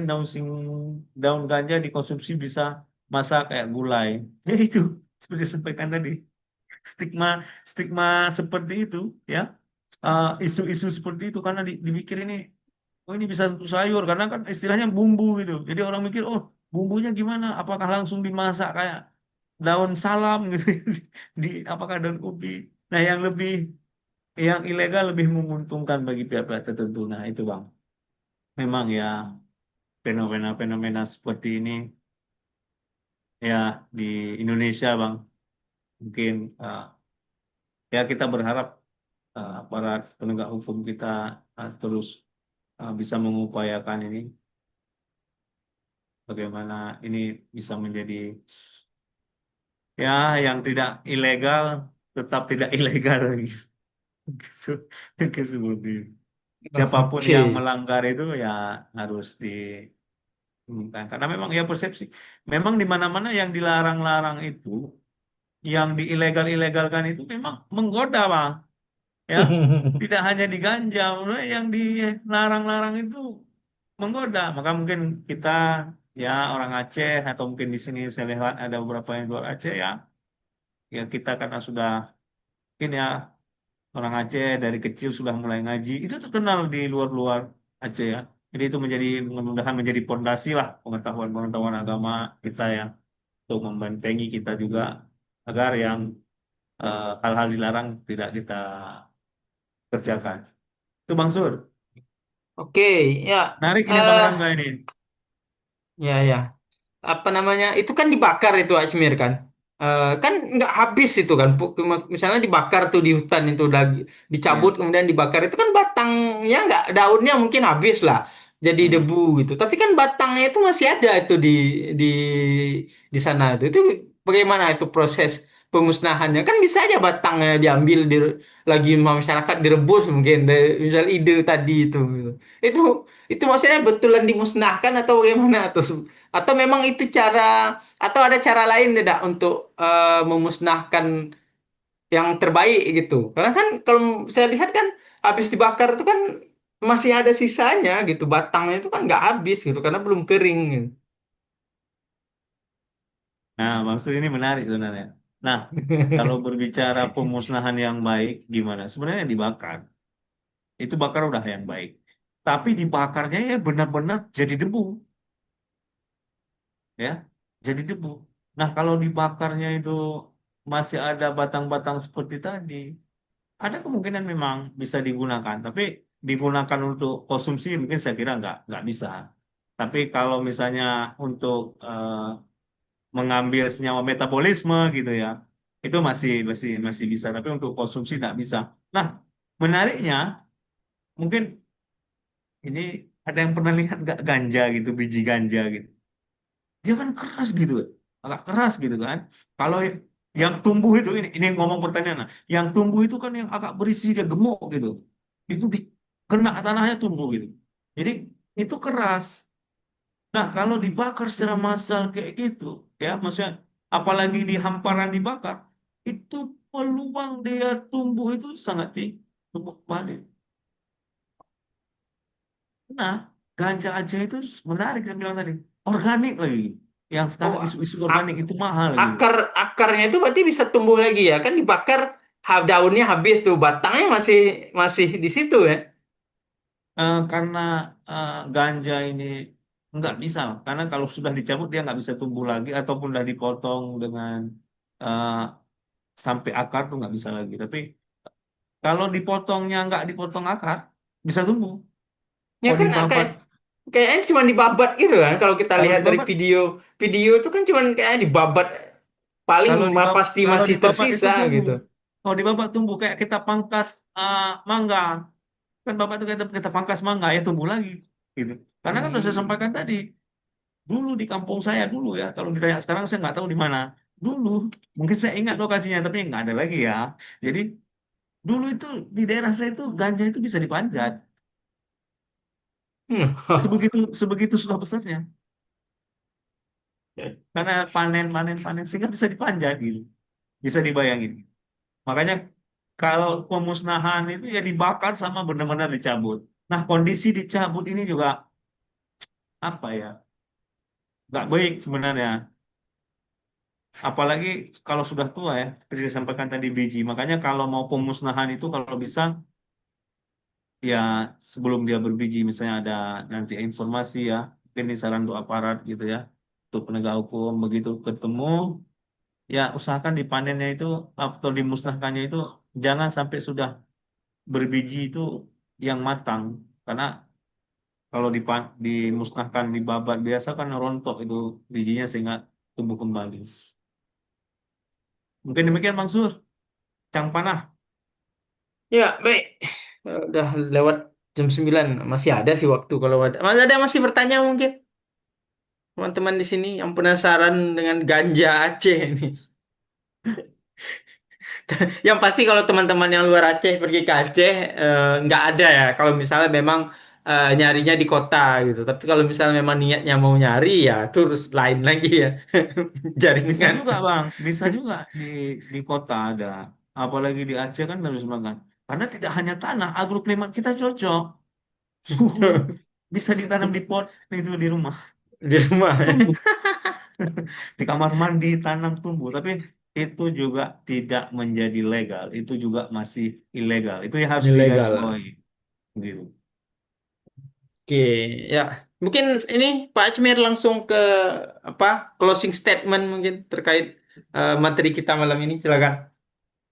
daun ganja dikonsumsi bisa masak kayak gulai. Ya itu seperti disampaikan tadi, stigma stigma seperti itu ya. Isu-isu seperti itu karena dipikir ini oh ini bisa untuk sayur karena kan istilahnya bumbu gitu. Jadi orang mikir, oh bumbunya gimana? Apakah langsung dimasak kayak daun salam gitu? Apakah daun ubi? Nah yang ilegal lebih menguntungkan bagi pihak-pihak tertentu. Nah itu bang, memang ya fenomena-fenomena seperti ini ya di Indonesia bang. Mungkin ya kita berharap para penegak hukum kita terus bisa mengupayakan ini bagaimana ini bisa menjadi ya yang tidak ilegal tetap tidak ilegal lagi. Seperti itu. Siapapun yang Oke. melanggar itu ya harus diumumkan karena memang ya persepsi memang di mana-mana yang dilarang-larang itu yang diilegal-ilegalkan itu memang menggoda bang ya tidak hanya di ganja sebenarnya yang dilarang-larang itu menggoda maka mungkin kita ya orang Aceh atau mungkin di sini saya lihat ada beberapa yang luar Aceh ya ya kita karena sudah mungkin ya orang Aceh dari kecil sudah mulai ngaji itu terkenal di luar-luar Aceh ya jadi itu menjadi mudah-mudahan menjadi pondasi lah pengetahuan-pengetahuan agama kita ya untuk membentengi kita juga agar yang hal-hal dilarang tidak kita kerjakan itu Bang Sur Oke, ya. menarik ini Bang eh Rangga ini. ya, ya. Apa namanya? Itu kan dibakar itu Ajmir kan? Kan nggak habis itu kan. Misalnya dibakar tuh di hutan itu lagi dicabut Ya. kemudian dibakar itu kan batangnya nggak daunnya mungkin habis lah jadi Hmm. debu gitu. Tapi kan batangnya itu masih ada itu di di sana itu. Itu bagaimana itu proses pemusnahannya? Kan bisa aja batangnya diambil lagi sama masyarakat direbus mungkin misal ide tadi itu gitu. Itu itu maksudnya betulan dimusnahkan atau bagaimana atau memang itu cara atau ada cara lain tidak untuk memusnahkan yang terbaik gitu. Karena kan kalau saya lihat kan habis dibakar itu kan masih ada sisanya gitu. Batangnya itu kan nggak habis gitu karena belum kering gitu. Nah, maksud ini menarik sebenarnya. Nah, kalau berbicara pemusnahan yang baik, gimana? Sebenarnya dibakar. Itu bakar udah yang baik. Tapi dibakarnya ya benar-benar jadi debu, ya. Jadi debu. Nah, kalau dibakarnya itu masih ada batang-batang seperti tadi, ada kemungkinan memang bisa digunakan. Tapi digunakan untuk konsumsi mungkin saya kira nggak bisa. Tapi kalau misalnya untuk mengambil senyawa metabolisme gitu ya itu masih bisa tapi untuk konsumsi tidak bisa nah menariknya mungkin ini ada yang pernah lihat nggak ganja gitu biji ganja gitu dia kan keras gitu agak keras gitu kan kalau yang tumbuh itu ini ngomong pertanyaan nah, yang tumbuh itu kan yang agak berisi dia gemuk gitu itu di kena tanahnya tumbuh gitu jadi itu keras. Nah, kalau dibakar secara massal kayak gitu, ya, maksudnya apalagi di hamparan dibakar, itu peluang dia tumbuh itu sangat tinggi, tumbuh kembali. Nah, ganja Aceh itu menarik saya bilang tadi, organik lagi. Yang Oh, sekarang isu-isu organik itu mahal gitu. akarnya itu berarti bisa tumbuh lagi ya kan dibakar daunnya habis tuh, batangnya masih masih di situ ya. Karena ganja ini nggak bisa, karena kalau sudah dicabut dia nggak bisa tumbuh lagi, ataupun udah dipotong dengan eh, sampai akar tuh nggak bisa lagi. Tapi kalau dipotongnya nggak dipotong akar, bisa tumbuh. Ya Kalau kan dibabat, kayak kayaknya cuma dibabat gitu kan kalau kita kalau lihat dari dibabat, video video itu kan cuma kayak dibabat paling pasti kalau masih dibabat itu tersisa tumbuh. gitu. Kalau dibabat tumbuh kayak kita pangkas mangga, kan babat itu kita pangkas mangga ya tumbuh lagi, gitu. Karena kan sudah saya Hmm. sampaikan tadi, dulu di kampung saya dulu ya, kalau ditanya sekarang saya nggak tahu di mana. Dulu mungkin saya ingat lokasinya, tapi nggak ada lagi ya. Jadi dulu itu di daerah saya itu ganja itu bisa dipanjat. Hmm. Sebegitu sebegitu sudah besarnya. Karena panen panen panen sehingga bisa dipanjat gitu. Bisa dibayangin. Makanya kalau pemusnahan itu ya dibakar sama benar-benar dicabut. Nah, kondisi dicabut ini juga apa ya? Nggak baik sebenarnya. Apalagi kalau sudah tua ya, seperti disampaikan tadi biji. Makanya kalau mau pemusnahan itu kalau bisa ya sebelum dia berbiji, misalnya ada nanti informasi ya, mungkin ini saran untuk aparat gitu ya, untuk penegak hukum, begitu ketemu ya usahakan dipanennya itu atau dimusnahkannya itu jangan sampai sudah berbiji itu yang matang, karena kalau dimusnahkan di babat biasa kan rontok itu bijinya sehingga tumbuh kembali. Mungkin demikian Bang Sur, Cang Panah. Ya, baik. Udah lewat jam 9. Masih ada sih waktu kalau ada. Masih ada masih bertanya mungkin teman-teman di sini yang penasaran dengan ganja Aceh ini. Yang pasti kalau teman-teman yang luar Aceh pergi ke Aceh nggak ada ya. Kalau misalnya memang nyarinya di kota gitu. Tapi kalau misalnya memang niatnya mau nyari ya terus lain lagi ya. Bisa Jaringan. juga Bang, bisa juga di kota ada. Apalagi di Aceh kan harus makan. Karena tidak hanya tanah, agroklimat kita cocok. Suhu bisa ditanam di pot itu di rumah. Di rumah ya. Tumbuh. Di kamar mandi tanam tumbuh. Tapi itu juga tidak menjadi legal. Itu juga masih ilegal. Itu yang harus Ilegal. digarisbawahi. Gitu. Oke, ya. Mungkin ini Pak Ajmir langsung ke apa closing statement mungkin terkait materi kita malam ini. Silakan.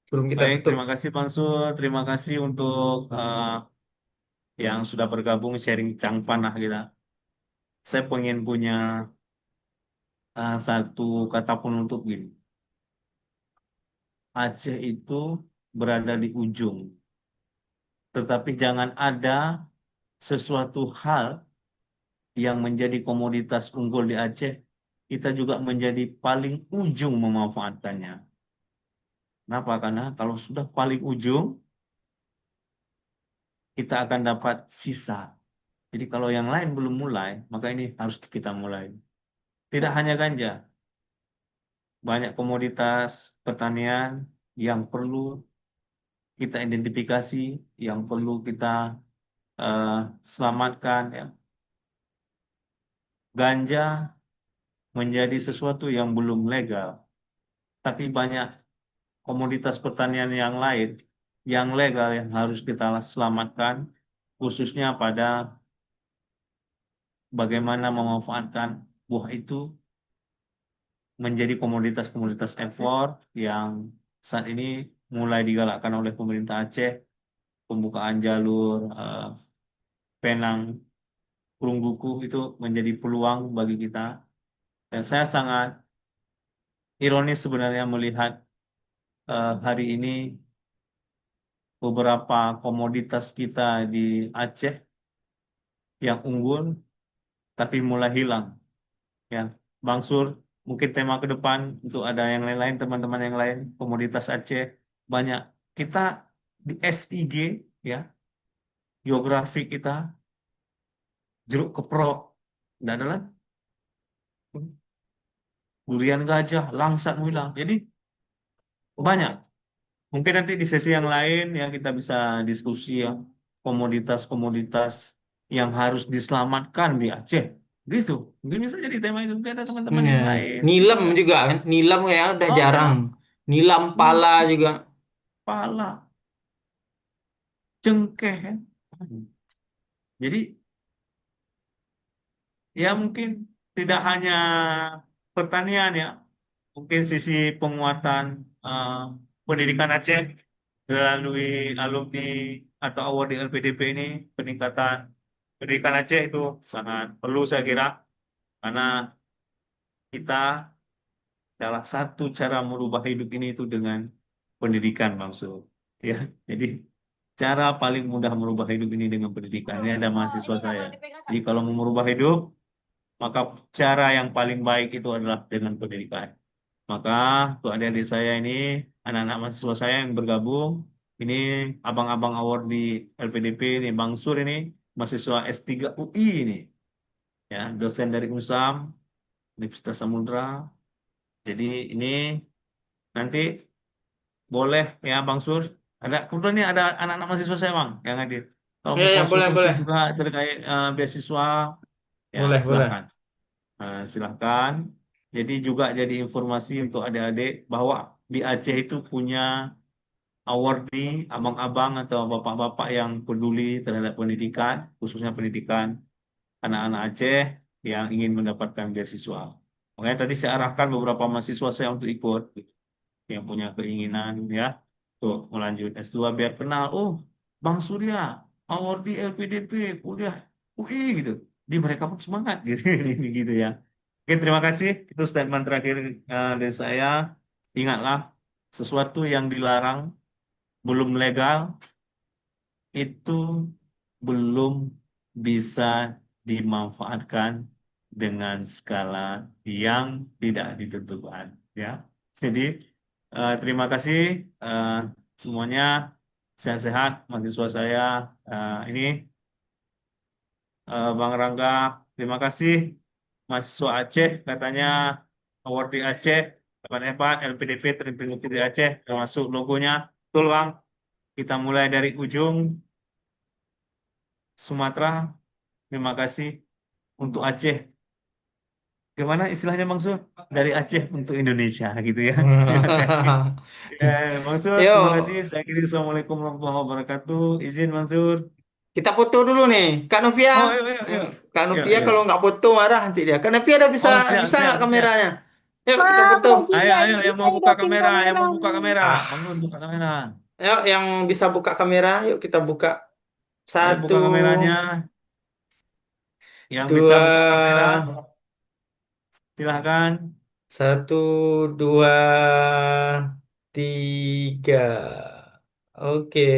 Sebelum kita Baik, tutup. terima kasih Bang Sul. Terima kasih untuk yang sudah bergabung sharing Cang Panah kita. Saya pengen punya satu kata penutup gini. Aceh itu berada di ujung, tetapi jangan ada sesuatu hal yang menjadi komoditas unggul di Aceh, kita juga menjadi paling ujung memanfaatkannya. Kenapa? Karena kalau sudah paling ujung, kita akan dapat sisa. Jadi kalau yang lain belum mulai, maka ini harus kita mulai. Tidak hanya ganja, banyak komoditas pertanian yang perlu kita identifikasi, yang perlu kita eh, selamatkan. Ya. Ganja menjadi sesuatu yang belum legal, tapi banyak komoditas pertanian yang lain yang legal yang harus kita selamatkan, khususnya pada bagaimana memanfaatkan buah itu menjadi komoditas-komoditas ekspor yang saat ini mulai digalakkan oleh pemerintah Aceh, pembukaan jalur Penang Perungguku itu menjadi peluang bagi kita. Dan saya sangat ironis sebenarnya melihat hari ini beberapa komoditas kita di Aceh yang unggul tapi mulai hilang. Ya, Bang Sur, mungkin tema ke depan untuk ada yang lain-lain, teman-teman yang lain, komoditas Aceh banyak. Kita di SIG, ya, geografi kita, jeruk keprok, tidak ada lagi. Durian gajah, langsat hilang. Jadi banyak. Mungkin nanti di sesi yang lain ya kita bisa diskusi ya komoditas-komoditas yang harus diselamatkan di Aceh. Gitu. Mungkin bisa jadi tema itu. Mungkin ada teman-teman Ya. yang lain. Nilam Juga. juga kan. Nilam ya udah Oh jarang. ya. Nilam pala juga. kepala, cengkeh, ya. Jadi ya mungkin tidak hanya pertanian ya, mungkin sisi penguatan eh, pendidikan Aceh melalui alumni atau award di LPDP ini, peningkatan pendidikan Aceh itu sangat perlu saya kira, karena kita salah satu cara merubah hidup ini itu dengan pendidikan maksud ya. Jadi cara paling mudah merubah hidup ini dengan pendidikan. Ini ada mahasiswa saya. Jadi kalau mau merubah hidup, maka cara yang paling baik itu adalah dengan pendidikan. Maka untuk adik-adik saya ini, anak-anak mahasiswa saya yang bergabung, ini abang-abang award di LPDP ini, Bang Sur ini, mahasiswa S3 UI ini, ya, dosen dari UNSAM, Universitas Samudra. Jadi ini nanti boleh ya Bang Sur. Ada kebetulan ini ada anak-anak mahasiswa saya Bang yang hadir. Kalau Ya, mau ya, boleh, konsul-konsul boleh. juga terkait beasiswa, ya Boleh, boleh. silahkan. Silahkan. Jadi juga jadi informasi untuk adik-adik bahwa di Aceh itu punya awardee, abang-abang atau bapak-bapak yang peduli terhadap pendidikan, khususnya pendidikan anak-anak Aceh yang ingin mendapatkan beasiswa. Makanya tadi saya arahkan beberapa mahasiswa saya untuk ikut, yang punya keinginan ya untuk melanjut S2 biar kenal, oh Bang Surya, awardee LPDP, kuliah UI gitu. Di mereka pun semangat gitu, gitu ya. Oke, terima kasih. Itu statement terakhir dari saya. Ingatlah, sesuatu yang dilarang, belum legal, itu belum bisa dimanfaatkan dengan skala yang tidak ditentukan. Ya, jadi terima kasih eh, semuanya. Sehat-sehat mahasiswa saya ini Bang Rangga. Terima kasih mahasiswa Aceh katanya award di Aceh hebat-hebat LPDP terintegrasi di Aceh termasuk logonya. Betul Bang. Kita mulai dari ujung Sumatera. Terima kasih untuk Aceh. Gimana istilahnya Bang Sur? Dari Aceh untuk Indonesia gitu ya. Terima kasih. Ya, Bang Sur, terima kasih. Yuk, Saya kira Assalamualaikum warahmatullahi wabarakatuh. Izin Bang Sur. kita foto dulu nih. Kak Novia. Oh, yuk, yuk, Hmm, yuk. Kak Yuk, Novia yuk. kalau nggak foto marah nanti dia. Kak Novia udah bisa Oh, siap, bisa siap, nggak siap. kameranya? Yuk kita Maaf, foto. lagi Ayo, nggak ayo, yang bisa mau buka hidupin kamera, yang mau buka kameranya. kamera. Ah, Bang Nur, buka kamera. yuk yang bisa buka kamera. Yuk kita buka. Ayo Satu, buka kameranya. Yang bisa dua, buka kamera, silahkan. satu, dua, tiga. Oke.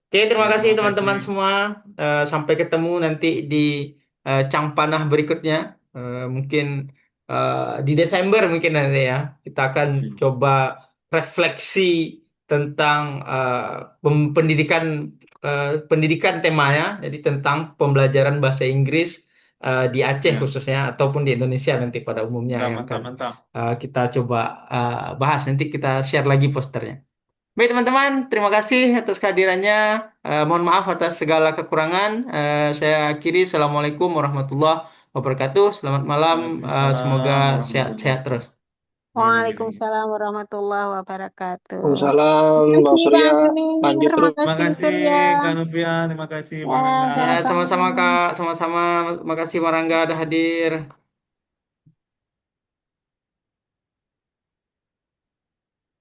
Oke, Oke, terima kasih terima kasih. teman-teman semua. Sampai ketemu nanti di Cang Panah berikutnya. Mungkin di Desember mungkin nanti ya. Kita akan Siap. coba refleksi tentang pendidikan pendidikan temanya. Jadi tentang pembelajaran bahasa Inggris di Aceh Ya, khususnya ataupun di Indonesia nanti pada umumnya mantap, yang mantap, akan mantap. kita coba bahas. Nanti kita share lagi posternya. Baik teman-teman, terima kasih atas kehadirannya. Mohon maaf atas segala kekurangan. Saya akhiri. Assalamualaikum warahmatullahi wabarakatuh. Selamat malam. Semoga Waalaikumsalam warahmatullahi sehat-sehat terus. wabarakatuh. Amin. Waalaikumsalam warahmatullahi wabarakatuh. Waalaikumsalam, Bang Makasih Surya. Bang Munir, Lanjut terus. Terima makasih kasih Surya. Kak Nubia, terima kasih Ya, Bang Rangga. Ya, sama-sama. sama-sama Kak. Sama-sama. Makasih Marangga ada hadir.